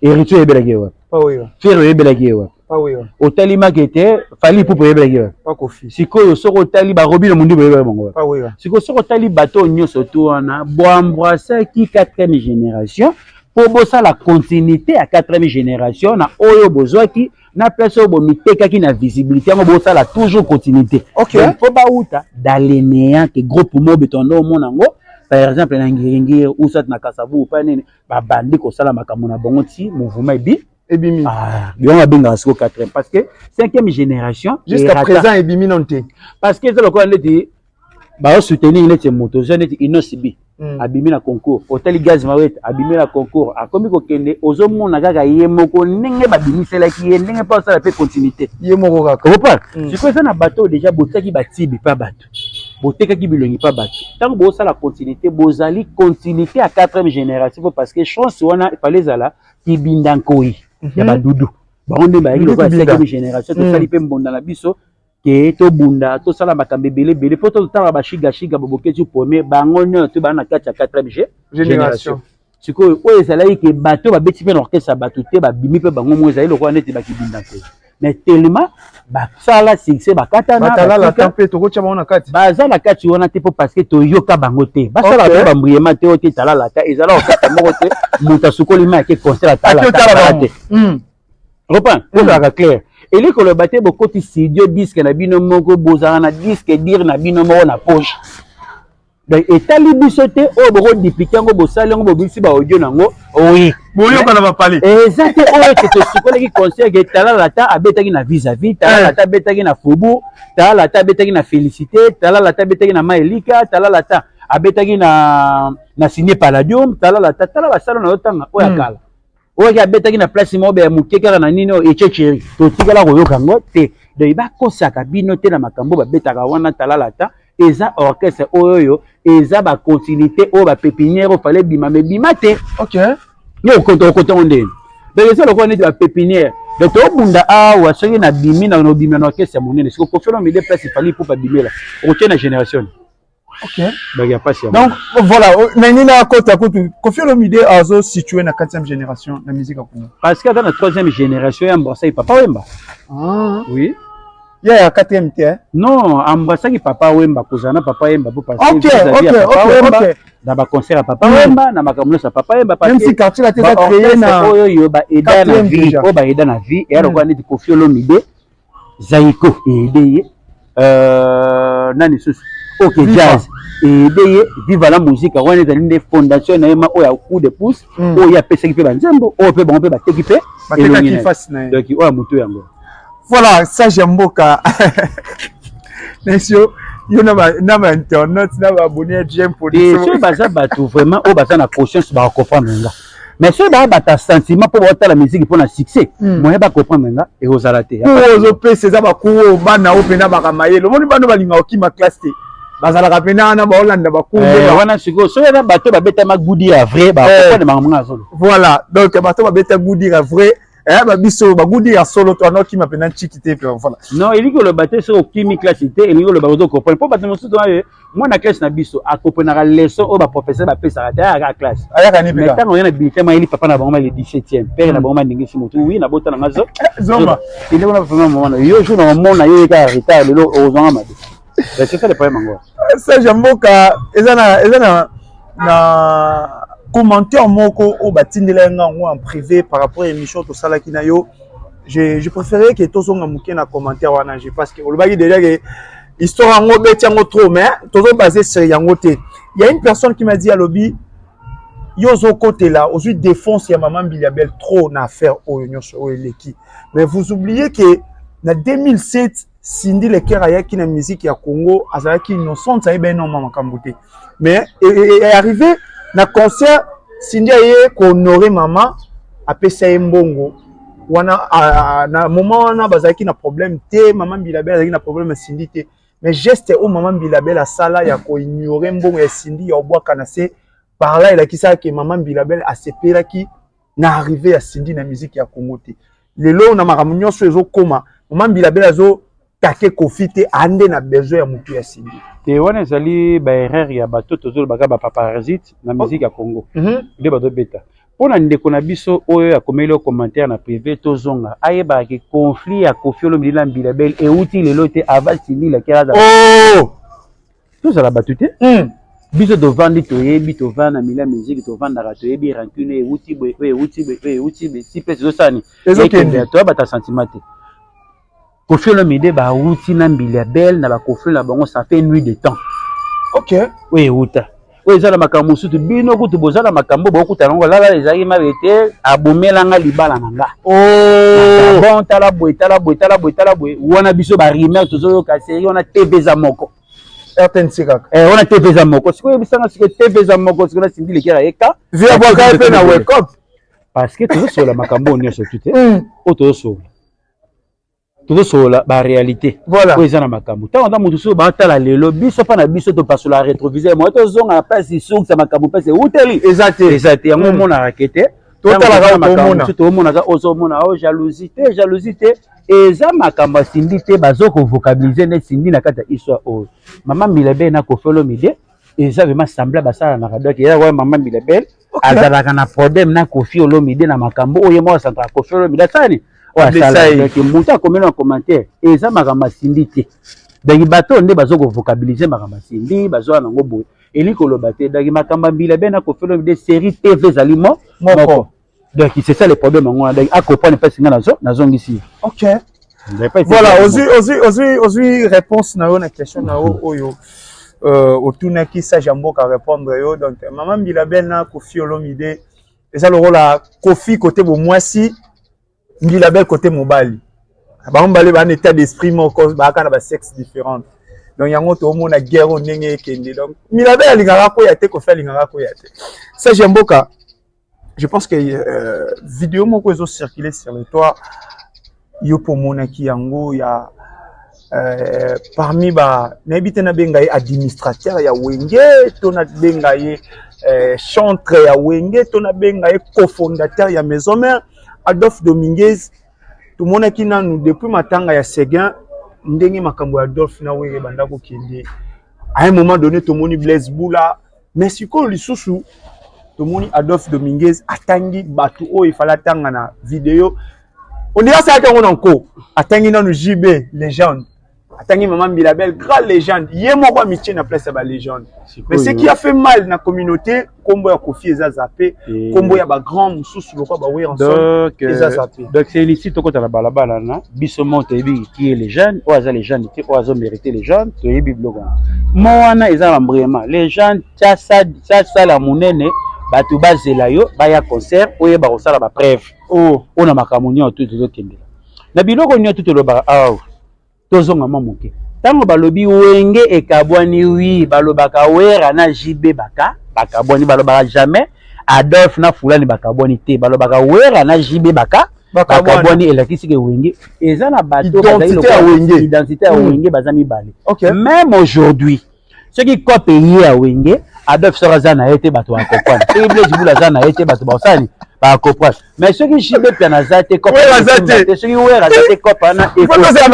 héritier ebelaki wa frère ebelaki wa otali makete fali pupo ebelaki wa sikoyo soko otali barobi na mundu ebelaki bango sikoyo soko otali bato nyonso to wana boembrassaki 4e génération pour bossa la continuité à 4e génération na oyo bozwaki na place oyo bomitekaki na visibilité yango bossa la toujours continuité po bauta dalenéa ke groupe mobe tondo omona ngo par exemple na ngiringi ou soit na Kasavu pa nene ba bandi ko sala makambo na bongo ti mouvement ebimi bien on benga siko 4e parce que 5e génération jusqu'à présent ebimi nonté parce que ça ko ndeti ba soutenir net moto jeune inosibi abimi na concours hôtel gaz mawet abimi na concours akomi ko kende ozomona kaka ye moko ndenge babimisela ki ye ndenge pa sala pe continuité ye moko kaka opa siko ça na bateau déjà botaki batibi pa bato botekaki bilongi pa bato tant que ça la continuité bozali continuité à 4e génération parce que chance wana fallait zala kibindankoi ya badudu baonde ba yaki lokwa 5e génération to sali pe mbonda na biso ke to bunda to sala makambe belé po to tala ba shiga boboketi premier bango nyo to bana kati ya 4e génération siko o ezali ke bato ba beti pe na orchestre bato te ba bimi pe bango mo ezali lokwa neti ba kibindankoi mais tellement ba sala succès ba katana batala la tempête to kocha baona kati baza la kati wana te po parce que to yoka bango te ba sala ba mbriema te o te tala la ta ezala okata moko te muta sukoli ma ke concert tala te reprend pour la clair et les que le baté beaucoup de studio disque na bino moko bozana na disque dire na bino moko na poche donc etali bisote o boko dupliquer ngo bosala ngo bobisi ba audio nango oui boyoka na ba pali exact o que to sukoli ki concert ke tala la ta abetaki na vis-à-vis tala la ta betaki na Fobu tala la ta betaki na Félicité tala la ta betaki na Maelika tala la ta abetaki na Ciné Palladium tala la ta tala ba sala na otanga o yakala o ya betaki na place mo be mukeka na nini o echecheri to tikala ko yoka ngo te de ba kosaka bino te na makambo ba betaka wana tala la ta eza orchestre oyo eza ba continuité o ba pépinière o fallait bima me bimate yo konto ndeni donc eza lokwa neti ba pépinière donc to bunda awa soki na bimi na no bimi na orchestre monene siko ko felo mi de place fallait pour ba bimela o tena génération donc y a pas si donc voilà nina kota kutu Koffi Olomide azo situé na 4e génération na musique à Congo parce que dans la 3e génération embrassaki Papa Wemba oui il y a 4e te non embrassaki Papa Wemba kozana Papa Wemba pour passer OK dans ba concert à Papa Wemba na makambo sa Papa Wemba parce que même si quartier la tête créé na oyo ba eda na vie o ba eda na vie et alors on dit Koffi Olomide Zaiko et nani susu ok jazz et deye viva la musique on est dans une fondation na yema oya coup de pouce oya pesa ki pe banzembo o pe bon pe ba teki pe bateka ki face na donc oya muto yango voilà ça j'aime beaucoup Monsieur yo na ba internet na ba abonné j'aime pour et ce baza bato vraiment o baza na conscience ba comprendre nga mais ce ba bata sentiment pour botter la musique pour na succès moyen ba comprendre nga et ozala te ozo pe c'est ça ba ku bana o pena ba kamayelo moni bano balinga okima classe te bazala pena na ba Hollande ba ku wana siko so na bato ba beta ma goudi ya vrai ba comprendre manga zolo voilà donc bato ba beta goudi ya vrai ba biso ba goudi ya solo to anoki ma pena chikite pe voilà non il dit que le bateau c'est au kimi classité il dit que le bateau comprendre pas bateau mosusu moi na classe na biso a comprendre leçon o ba professeur ba pesa à classe ayaka ni mais tant on a bulletin ma il papa na bango le 17e père na bango ndingi simoto oui na bota na ngazo zomba il est on a vraiment moment yo jour na mona yo ka retard le ozanga made c'est ça le problème encore ça jamboka ezana na commentaire moko o batindela ngango en privé par rapport à émission to sala kinayo je préférais que tozonga muke na commentaire wana je parce que on le déjà que histoire ngo betiango trop mais tozo basé sur yango te il y a une personne qui m'a dit à lobby yozo côté là aujourd'hui défense ya maman Biliabel trop na affaire o nyonso o eleki mais vous oubliez que na 2007 Cindy Lekera qui na musique ya Congo azalaki innocente ça ben non maman kambote mais est arrivé na concert Cindy aye ko honorer maman apesa mbongo wana na moment wana bazaki na problème te maman Bilabel azaki na problème Cindy te mais geste au maman Bilabel a sala ya ko ignorer mbongo ya Cindy ya obwaka na se par là il a kisa que maman Bilabel a sepela ki na arrivé à Cindy na musique ya Congo te lelo na maramunyo so ezo koma maman Bilabel azo take kofite ande na besoin ya mutu ya Cindy te wana ezali ba erreur ya bato tozolo baka ba paparazite na musique ya Congo de bato beta pona ndeko na biso oyo akomeli commentaire na privé tozonga ayeba ke conflit ya Koffi Olomide na Bilabel e uti lelo te avant Cindy la kera oh tozala bato te biso to vandi to yebi to vanda mila musique to vanda rato yebi rancune e uti be si pèse zosani ezokende to bata sentiment te Koffi Olomide ba uti na Bilabel na ba Koffi na bango ça fait nuit de temps ok oui uta oui ça la makambo sutu bino kutu bozala makambo bokuta ngo lala ezaki mabete abomela nga libala nanga oh bon tala boy wana biso ba rumeur tozo ka série on a TV za moko RTNC kaka on a TV za moko siko bisanga siko TV za moko siko na Cindy Lekera eka via boka pe na wake up parce que tozo sola makambo nyonso tuté o tozo sola ba réalité voilà oui ça na makambo tant on mutu so ba tala lelo biso pa na biso to passe la rétroviseur moi tozonga passe sur ça makambo passe uteli exact yango mona rakete to tala ka makambo to mona ka ozo mona o jalousie eza makambo Cindy te bazoko vocabiliser ne Cindy na kata histoire o maman Bilabel na Koffi Olomide eza vraiment semblable ça na radio ya wa maman Bilabel azalaka na problème na Koffi Olomide na makambo oyo mo central Koffi Olomide tani donc mutu akomeli na commentaire eza makambo Cindy te donc bato nde bazoko vocabiliser makambo Cindy bazoa nango boye eli koloba te donc makambo Bilabel na Koffi Olomide série TV zali moko donc c'est ça le problème on a donc à comprendre pas singa nazo ngisi ok voilà aussi réponse na yo na question na yo oyo otuna ki sa jambo ka répondre yo donc maman Bilabel na Koffi Olomide eza le rôle à Koffi côté bo mwasi Bilabel côté mobali ba mbale ba état d'esprit moko ba kana ba sexe différent donc yango to mona guerre o ndenge kende donc Bilabel alingaka ko ya te Koffi alingaka ko ya te ça jambo ka je pense que vidéo moko ezo circuler sur le toit yo pour monaki yango ya parmi ba nabite na bengaye administrateur ya Wenge to na bengaye chantre ya Wenge to na bengaye cofondateur ya Maison Mère Adolphe Dominguez to monaki nanu depuis matanga ya Seguin ndenge makambo ya Adolphe na Wenge bandako kende à un moment donné to moni Blaise Boula mais siko lisusu tomoni Adolphe Dominguez atangi batu o ifala tanga na vidéo on dirait ça qu'on encore atangi na JB légende Atangi Maman Bilabel, grande légende. Yemo kwa miché na place à la légende. Mais ce qui a fait mal dans la communauté, combo ya Kofi eza zappé, combo ya ba grand mususu loko ba oui ensemble. Donc c'est ici to kota la balabala na biso monte bi qui est les jeunes, ou aza les jeunes, ou azo mériter les jeunes, to yebi blogo. Moana eza vraiment les jeunes ça la munene batu bazela yo ba ya concert oye ba kosala ba preuve. Oh, on a makamunyo tout kende. Na biloko nyo tout lo ba aw. Tozonga mamuke. Tango balobi wenge ekabwani wi balobaka wera na JB bakabwani balobaka jamais Adolphe na fulani bakabwani te balobaka wera na JB bakabwani elakisi ke wenge eza na bato identité ya wenge bazami bale. Même aujourd'hui ceux qui copent ya wenge Adolphe sera zana été bato ba comprendre. Et blé dibula zana été bato ba osani ba comprendre. Mais ceux qui JB pianazate copent ceux qui wera zate copana et faut ça ba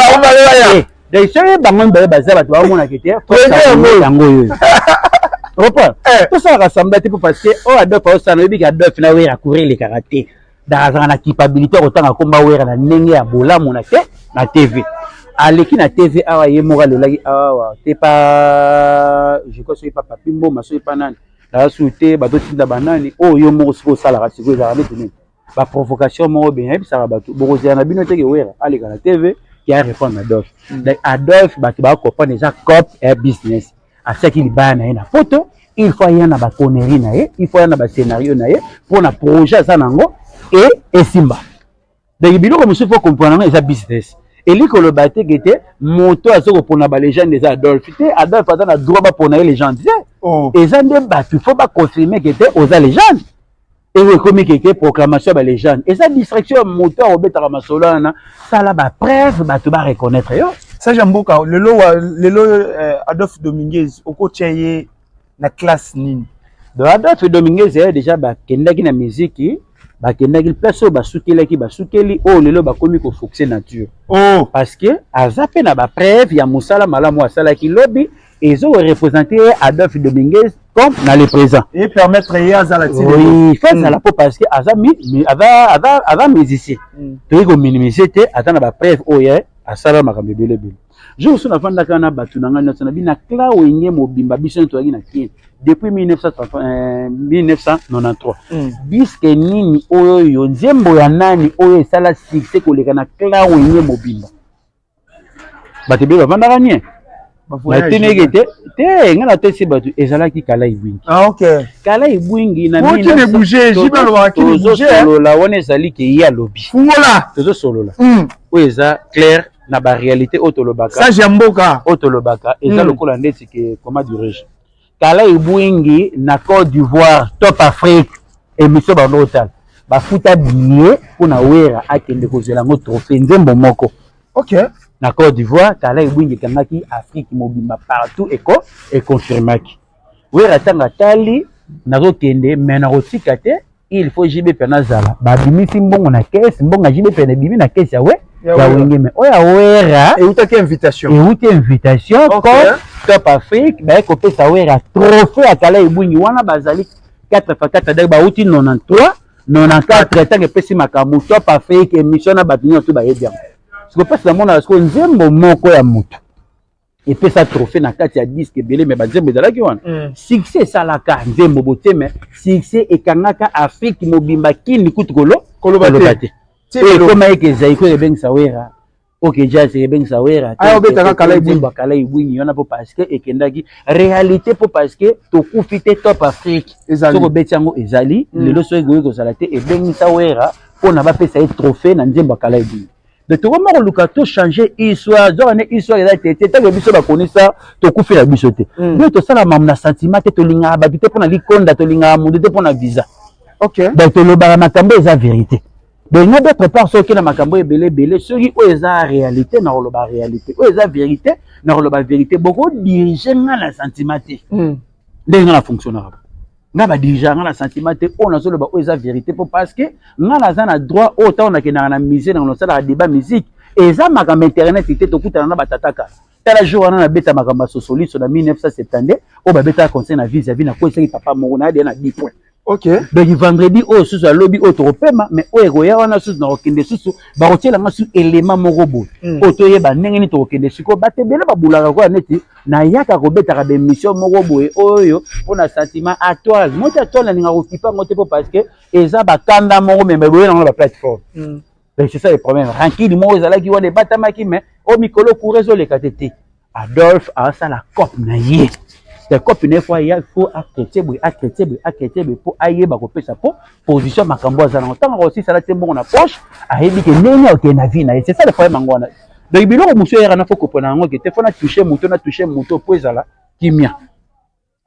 des ceux bangon baza bato ba mona kete yango yo. Reprends. Tout ça rassemble parce que oh Adolphe ça no bi Adolphe na wera courir les karaté dans la capacité autant à combat wera na ndenge ya bola mona te na TV. Aleki na TV awa ye mora le lagi awa te pas je crois c'est pas papimbo maso pas nani la souté bato tinda banani oh yo moko siko sala rasiko za rabe tuni ba provocation mo bien et ça bato bokozia na bino te ke wera aleka na TV qui a répondre à Adolphe. Donc Adolphe bato ba comprendre déjà cop et business à ce qu'il ba na une photo il faut y en a ba connerie na ye il faut y en a ba scénario na ye pour na projet ça nango et simba. Donc biloko monsieur faut comprendre ça business. Et lui que le baté qui était moto à ce pour na ba légende des Adolphe. Adolphe a na droit ba pour na légende. Et ça ne ba il faut pas confirmer que était aux légendes. Et oui comme qui était proclamation ba légende. Et ça distraction moto au beta masolana ça là ba preuve ba tu ba reconnaître yo. Ça jamboka le lo Adolphe Dominguez au coaché na classe nini. De Adolphe Dominguez est déjà ba kendaki na musique ba kendaki place ba sukeli oh lelo ba komi ko fonctionner nature. Oh parce que azape na ba preuve ya musala malamu asala ki lobby ezo représenter Adolphe Dominguez comme dans le présent et permettre ya za la télé. Oui, fait ça la parce que azami ava musicien. To ko minimiser te atana ba preuve oh ya asala makambe belebele. Je suis na fanda kana batu na ngana na bina kla wenge mobimba biso to na kien depuis 1993 biske nini oyo nzembo ya nani oyo sala succès koleka na kla wenge mobimba batu bela fanda kanye ba tenege te ngana te si batu ezala ki kala ibwingi. Ah OK kala ibwingi na nini ne bouger jiba lo ba ki bouger solo la wona ezali ke ya lobby fungola tozo solo la oyo eza clair na ba réalité otolobaka ça jamboka otolobaka eza lokola ndeti ke comment dirais-je kala ibwingi na Côte d'Ivoire top Afrique émission ba notal ba futa billet pona wera akende kozela ngo trophée nzembo moko. OK na Côte d'Ivoire kala ibwingi kangaki Afrique mobimba partout et confirmaki wera tanga tali nazo kende mena rotika te il faut JB penazala ba bimisi mbongo na caisse mbongo JB pena bimi na caisse ya we ya wenge me oya wera et utaki invitation comme top Afrique ba ko pesa wera trophée à kala ibwingi wana bazali 4x4 dag ba uti 93 94 tange pesi makamu top Afrique émission na batunyo to ba yebiam siko pesa mona siko nzembo moko ya mutu et pesa trophée na kati ya disque belé mais banzembo ezalaki wana succès salaka nzembo boteme succès ekangaka Afrique mobimba kini kutukolo kolobate et comme eke zaiko ebengisa wera OK jazz ebengisa wera obetaka kala ibwingi yona po parce que ekendaki réalité po parce que tokufite top Afrique soko betiango ezali lelo so ego ko salate ebengisa wera pona ba pesa trophée na nzembo kala ibwingi. De tout moment on luka to changer histoire zone histoire eza tete tango biso ba konisa to kufela biso te mais to sala mamna sentiment te to linga ba bité pona likonda to linga mundu te pona visa. OK donc to lobara makambo eza vérité donc na d'autre part so ke na makambo ebele soki o eza réalité na loba réalité o eza vérité na loba vérité beaucoup diriger na sentiment te ndenge na fonctionnera nga ba diriger na sentiment te on a solo ba o eza vérité pour parce que nga na za na droit autant on a ke na musée na sala débat musique et ça makambo internet te to kutana na batataka tala jour na beta makambo socialiste na 1970 o ba beta conseil na vis-à-vis na ko esa papa moko na de na 10 points OK. Donc vendredi au sous à lobby auto paiement mais o egoya wana sous na okende sous ba rotiela nga sous élément moko boy auto yeba ndenge ni to okende siko batebele ba bulaka ko neti na yaka ko betaka be mission moko boy oyo pona sentiment atoile moi atoile ninga ko kipa ngote po parce que eza ba kanda moko mais boy na ba plateforme c'est ça le problème tranquille moi ezala ki wa de batamaki mais o mikolo courezo le katete Adolphe a ça la cop na ye. C'est comme une fois il faut accepter pour ailler ba kopesa po position makambo za na tant aussi ça la tembo na poche a yebi ke nene o ke na vie na c'est ça le problème ngwana donc biloko monsieur era na faut kopona ngo ke te fona toucher moto po ezala kimia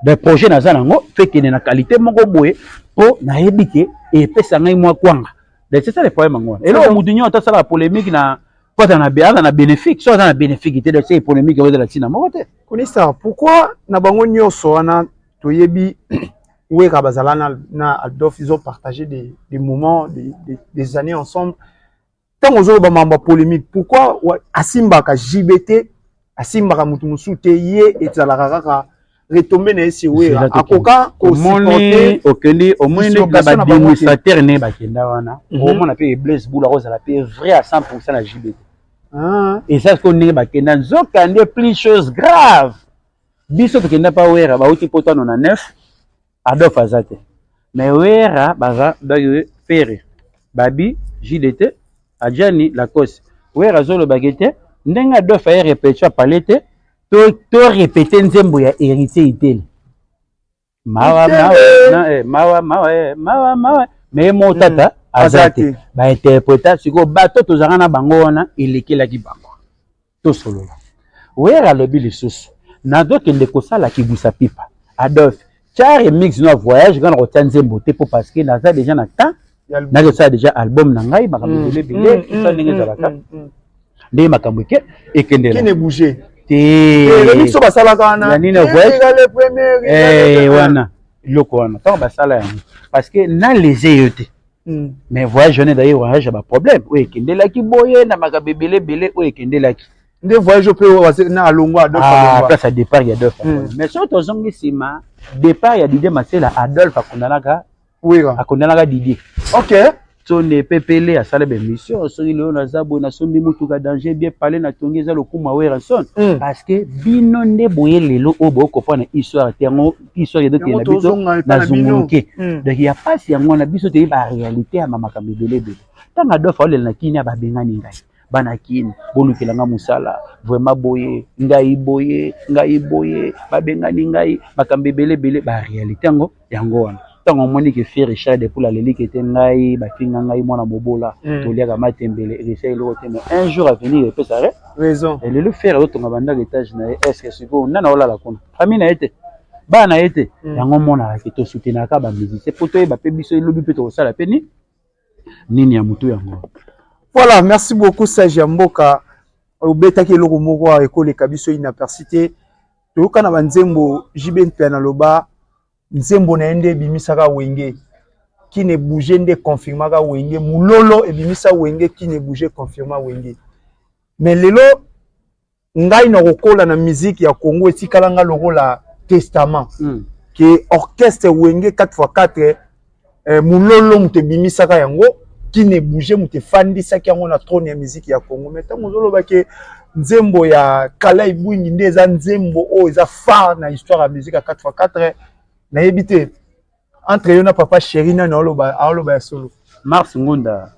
des projets na za nango fait que na qualité moko boye po na yebi ke e pesa ngai mwa kwanga donc c'est ça le problème ngwana et là mudunyo ta sala polémique na quand on a bénéfique, soit on a bénéfique de ces polémiques de la Chine. Konisa, pourquoi na bango nyonso wana toyebi ouais kabazala na Adolphe ils ont partagé des moments des années ensemble. Tant aux autres mamba polémique, pourquoi asimba ka JBT, asimba ka mutu musuté yé et zalaka retomber na esi ouais akoka ko supporter okeli au moins les administrateurs ne bakenda wana au moins on a payé Blaise Boula Rose la paye vrai à 100% la JBT. Et ça, ce qu'on est bakenda nzokande plus chose grave. Biso bakenda pa wera ba uti poto na 9 Adolphe azate. Mais wera baza bagwe pere. Babi JDT Adjani Lacoste. Wera zolo bagete ndenga Adolphe a répété palette to répéter nzembo ya héritier iteli. Mawa mais mon tata azate ba interpréter siko bato to zanga na bango wana elekela ki bango to solo wera lobi lisusu na doke ndeko sala ki busa pipa Adolphe char mix no voyage quand on tient nzembo te po parce que na za déjà na temps na ça déjà album na ngai makambo belé tout ça ndenge za ka ndé makambo ke ekendela qui ne bouger te le mix ba sala kana ni na voyage wana loko wana tant ba sala parce que na les yote mais voyage on est d'ailleurs voyage ba problème oui kendela ki boye na makabebele belé oui kendela ki nde voyage pe na alongo Adolphe place à départ il y a Adolphe mais surtout zongi sima départ il y a Didier Masela Adolphe akondanaka oui akondanaka Didier OK so ne pepele à salle de mission so il na zabo na sombi mutuka danger bien parler na tongeza le kuma wera son parce que bino nde boye lelo obo ko pona histoire tengo histoire de na biso na zunguke donc il y a pas si yango na biso te ba réalité ya mama kamebele bele tanga Adolphe ole na kini ba bengani ngai bana kini bolukela nga musala vraiment boye ngai boye ba bengani ngai makambebele bele ba réalité yango wana tango moni ke faire Richard de pour la leli qui était ngai ba finga ngai mona mobola to liaka matembele essayer le côté mais un jour à venir peut ça raison et le faire auto ngabanda étage na est-ce que c'est ko nana ola la kona famille na été ba na été yango mona ke to soutenir ka ba musicien poto e ba pe biso lobi pe to sala pe nini ya mutu yango. Voilà, merci beaucoup Serge Mboka obeta ke loko moko ekole kabiso inapercité to kana banzembo jiben pe na loba nzembo na ende bimisaka wenge qui ne bouger nde confirmaka wenge mulolo e bimisa wenge qui ne bouger confirma wenge mais lelo ngai na kokola na musique ya Congo etikala nga lokola testament que orchestre wenge 4x4 mulolo mute bimisaka yango qui ne bouger mute fandisa ki yango na trône ya musique ya Congo mais tango zoloba ke nzembo ya Kala Ibwingi nde eza nzembo o eza phare na histoire ya musique ya 4x4 na yebite entre yo na papa chéri na oloba solo Mars Ngunda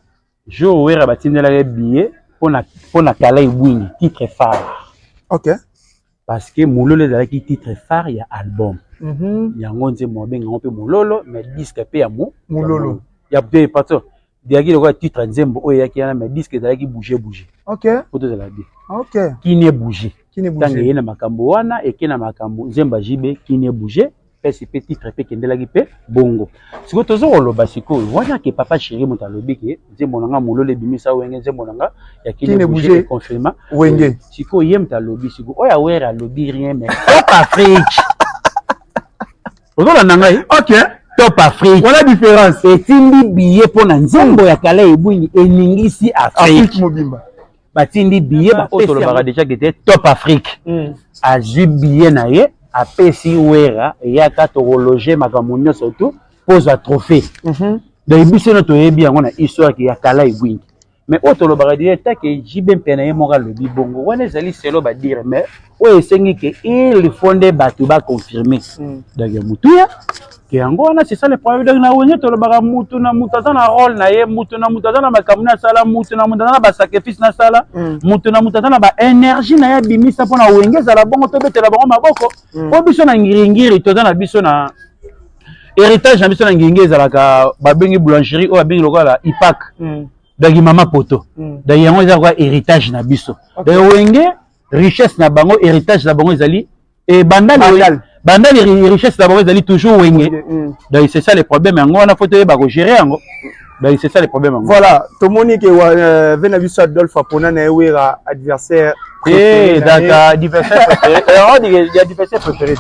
jo wera batindela ke billet pona Kala Ibwingi titre phare. OK parce que mulolo ezalaki titre phare ya album yango nzembo benga on pe mulolo mais disque pe ya mulolo ya pe pato diaki le titre nzembo oyo yaki na mais disque ezalaki bouger OK photo de la bien OK qui ne bouger tanga yena makambo wana ekena makambo nzemba jibe qui ne bouger PCP titre pe kendelaki pe bongo siko tozo oloba siko wana ke papa chéri motalobi ke nzembo nanga mulolo bimisa wenge nzembo nanga ya qui ne bouger confirma wenge siko yem talobi siko oya wera lobi rien mais top Afrique ozola nangai OK top Afrique voilà différence etindi billet pona nzembo ya Kala Ibwingi eningisi Afrique mobimba batindi billet ba otolobaka déjà que était top Afrique azwi billet na ye apesi wera yaka to loger makambo nyonso tout pose un trophée. Donc biso na toyebi yango na histoire ki ya kala ibwingi. Mais autre le baradier ta que JB Pena moral le bibongo. Wana zali selo ba dire mais o esengi que il fondé batu ba confirmer. Donc ya mutuya que yango wana c'est ça le problème donc na wonye to le bara mutu na mutaza na rôle na ye mutu na mutaza na makamuna sala mutu na mutaza na ba sacrifice na sala mutu na mutaza na ba énergie na ya bimisa pona wengeza la bongo to betela bango maboko. O biso na ngiringiri to na biso na héritage na biso na ngingeza la ka babengi boulangerie o babengi lokola ipak dagi mama poto dagi yango eza kwa héritage na biso dagi wenge richesse na bango héritage na bango ezali et bandali richesse na bango ezali toujours wenge dagi c'est ça le problème yango wana faut toyeba ko gérer yango dagi c'est ça le problème yango voilà tomoni ke vena biso Adolphe apona na wera adversaire eh daka adversaire préféré on dit il y a adversaire préféré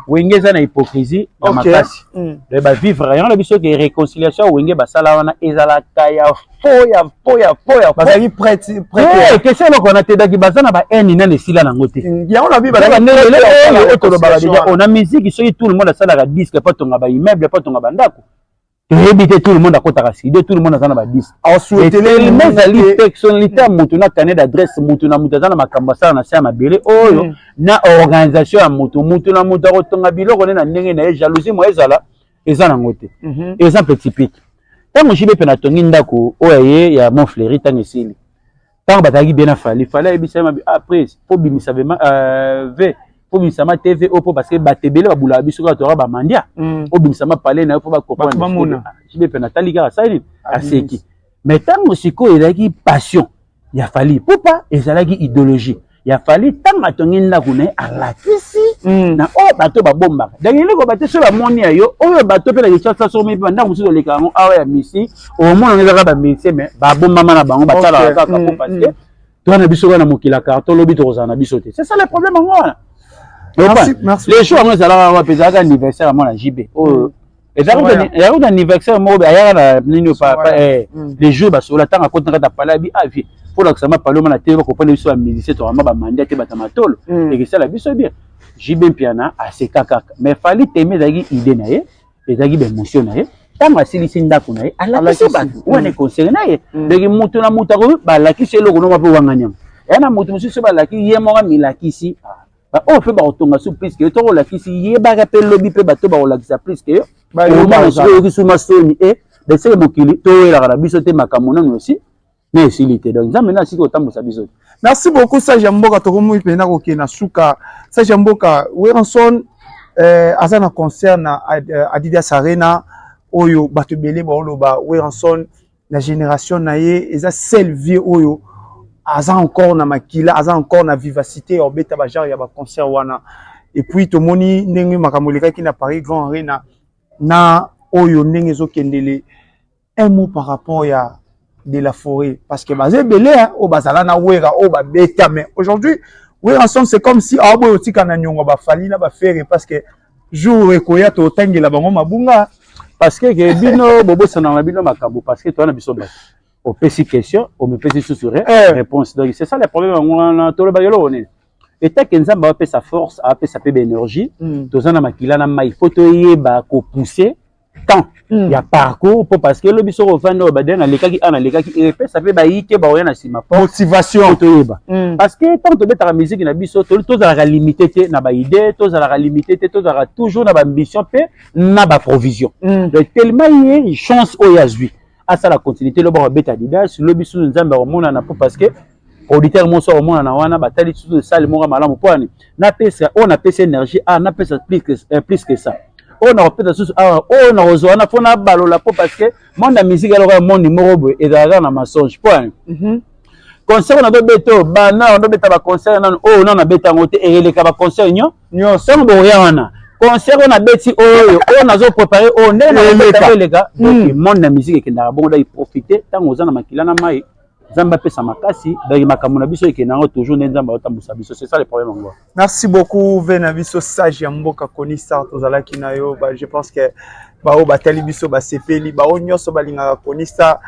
wenge za na hypocrisie na makasi de ba vivre yango na biso ke réconciliation wenge basala wana ezala kaya foya bazali prête que c'est le qu'on a tedaki bazana ba eni na nesila na ngote yango na biba on a musique soki tout le monde asala ka disque pas tonga ba immeuble pas tonga ba ndako éviter tout le monde à côté de tout le monde dans la disque. En souhaitant les mêmes personnalités à Moutuna canet d'adresse Moutuna Moutazana Makambasa na Sama Bele oh na organisation à Moutuna Moutaro Tonga Bilo on est na ndenge na jalousie moi ezala ezana ngote. Exemple typique. Tant jibe penatongi ndako oye ya mon fléri tant esili. Tant bataki bien afali fallait ebisema après faut bimisa ve pour Bimisama TV au parce que batebele babula biso ka tora ba mandia au Bimisama parler na faut ba comprendre jibe penatali ka saini aseki mais tant siko ezaki passion ya fali popa ezalaki idéologie ya fali tant atongi ndako na alakisi na o bato ba bomba dangile ko bato so ba moni ayo o bato pe la kitsa so me banda musu le kango awa ya misi au moins on ezaka ba misi mais ba bomba na bango batala ka ko parce que toi na biso na mokila carton lobi to rozana biso te c'est ça le problème ngona. Merci. Les jours, nous allons faire un anniversaire à mon JB. Il y a un anniversaire, les jours, sur la temps, à côté de la palabi, pour que ça m'a parlé, on a été comprendre sur la musicien, tu as ma mandat, tu as ma tôle. Et que ça, la vie, c'est bien. JB Piana, assez caca. Mais il fallait t'aimer d'ailleurs, idée naïe, et d'ailleurs, émotion naïe. Tant que c'est ici, d'accord, naïe, à la question, on est concerné naïe. D'ailleurs, moutona moutaro, la qui c'est le gros, on va pouvoir gagner. Et na moutou, monsieur, la qui y est mort, mais la qui ici. Oh fait ba otonga sous plus que to la kisi yeba rappel lobby pe bato ba la kisa plus que ba yo sous ma soni et de ces mokili to la biso te makamona aussi mais silité donc ça maintenant si ko tambo sa biso. Merci beaucoup ça Jamboka to komu pe na ko kena suka ça Jamboka Weranson azana concert na Adidas Arena oyo bato belé ba loba Weranson la génération na ye eza celle vie oyo aza encore na makila aza encore na vivacité obeta ba genre ya ba concert wana et puis to moni ndenge makamoleka ki na Paris Grand Arena na oyo ndenge zo kendele un mot par rapport ya de la forêt parce que bazé belé o bazala na wera o ba beta mais aujourd'hui oui ensemble c'est comme si abo otika na nyongo ba fali na ba faire parce que jour ekoya to tangela bango mabunga parce que bino bobo sana na bino makambo parce que to na biso ba on fait ces questions, on me fait ces sourires, réponse. Donc c'est ça le problème. On a tout le bagage là. Et tant que Nzamba a fait sa force, a fait sa énergie, tout ça na makila na mai. Faut toyer ba ko pousser tant. Il y a parcours pour parce que le biso refano ba den na leka ki ana leka ki et ça fait ba yike ba oyana sima. Motivation toyeba. Parce que tant que beta la musique na biso to za la limité na ba idée, to za la limité, to za toujours na ba ambition pe na ba provision. Donc tellement il y a une chance au yazui. À ça la continuité le bon bêta Adidas le bisu nzamba au monde na parce que auditeur mon so au monde na wana batali tout de ça le mora malamu poani na pesa on a pesa énergie na pesa plus que ça on a pesa sous on a ozwana fona balola po parce que monde musique alors mon numéro et dans na mensonge poani concert na do beto bana on do beta ba concert na oh non na beta ngote et les ka ba concert nyo so bo yana concert on a beti on a zo préparé on est na les gars donc monde na musique qui na bon d'aller profiter tant aux na makila na mai zamba pesa makasi donc makamuna biso qui na toujours nzamba otambusa biso c'est ça le problème ngo. Merci beaucoup vena biso sage ya mboka konisa tozala kinayo je pense que ba o batali biso ba sepeli ba onyoso balinga konisa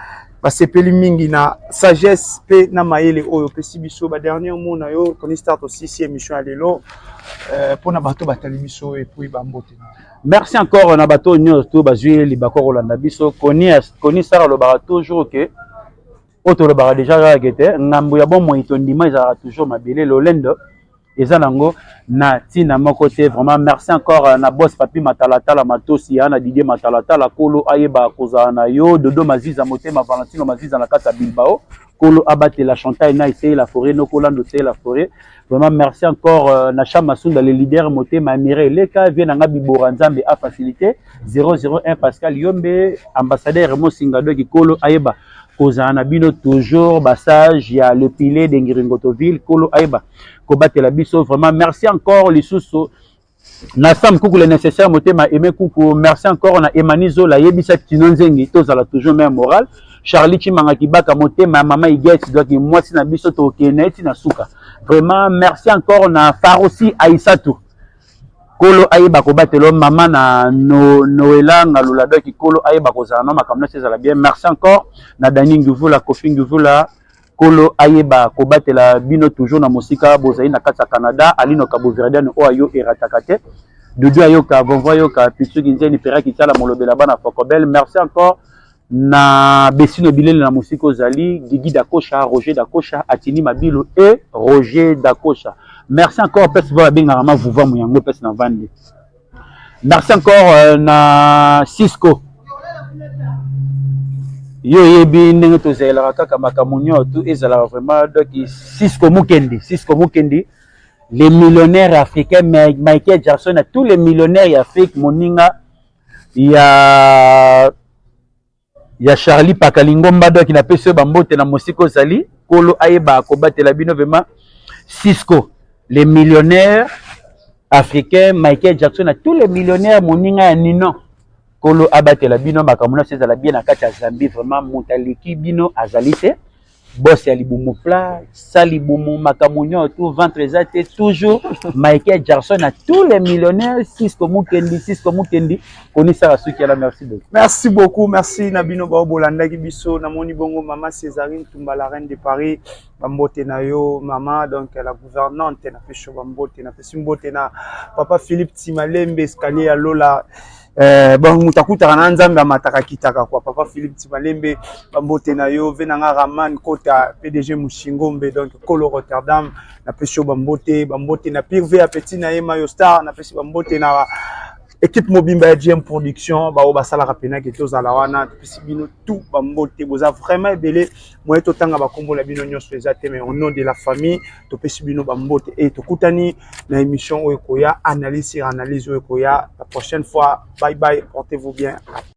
basepeli mingi na sagesse pe na mayele oyo pesi biso ba dernier mot na yo koni start aussi si émission à lelo pour na bato batali biso et puis bambote. Merci encore na bato nyonso bazui libako kolanda biso koni sara lo bara toujours que auto le bara déjà gagete ngambu ya bon moito ndima ezala toujours mabele lolendo ezanango na tina moko te. Vraiment merci encore na boss papi matalatala matosi ya na Didier matalatala kolo ayeba kozala na yo dodo maziza motema Valentino maziza na kata Bilbao kolo abate la Chantal na essayer la forêt no kolando essayer la forêt. Vraiment merci encore na Chama Sunda le leader motema Amire Leka vient na Bibora Nzambe a facilité 001 Pascal Yombe ambassadeur Mosingado ki kolo ayeba kozana bino toujours passage ya le pilier de Ngiringotoville kolo ayeba ko batela biso. Vraiment merci encore lisusu na sam kuku le nécessaire motema aimé kuku. Merci encore na Emanizo la yebisa tinonzengi tozala toujours même moral Charlie Chimanga kibaka motema mama igeti donc moi si na biso to keneti na suka. Vraiment merci encore na Farosi Aïssatou kolo ayeba ko batelo mama na Noela ngalula donc kolo ayeba ko zana makamna sezala bien. Merci encore na Dani Nguvula Kofi Nguvula kolo ayeba ko batela bino toujours na musika bozali na kata Canada alino Cabo Verdean o ayo eratakate dudu ayoka bonvo ayoka pitsuki nzeni pera kitala molobela bana Fokobel. Merci encore na Bessino Bilele na musika ozali Gigi Dakosha Roger Dakosha Atini Mabilo et Roger Dakosha. Merci encore pesi ba benga ma vuva muyango pesi na vande. Merci encore na Cisco yo yebi ndenge tozela kaka makamunyo tout ezala vraiment donc Cisco Mukendi les millionnaires africains Michael Jackson à tous les millionnaires d'Afrique moninga ya Charlie Pakalingomba donc na pese bambote na mosiko zali kolo ayeba ko batela bino vraiment Cisco les millionnaires africains Michael Jackson à tous les millionnaires moninga ya Nino kolo abatela bino makamuna sezala bien na kati ya Zambie. Vraiment montaliki bino azalite boss ya libumu plat salibumu makamunyo tout ventre ezate toujours Michael Jackson à tous les millionnaires Cisco Mukendi koni sara suki ala. Merci beaucoup. Merci Nabino Bao Bolanda Kibiso Namoni Bongo Mama Césarine Tumba la reine de Paris bambote na yo mama donc la gouvernante na pesho bambote na pesimbote na papa Philippe Timalembe escalier ya Lola bon mutakuta na nzambe amataka kitaka kwa papa Philippe Timalembe bambote na yo venanga Raman Kota PDG Mushingombe donc Kolo Rotterdam na pesho bambote na Pirve Petit na Ema yo star na pesi bambote na équipe mobimba ya GM production ba obasala rapena ke tozala wana pesi bino tout bambote boza vraiment belé moye totanga ba kombola bino nyonso ezate mais au nom de la famille to pesi bino bambote et to kutani na émission oyo koya analyse oyo koya la prochaine fois bye bye portez-vous bien.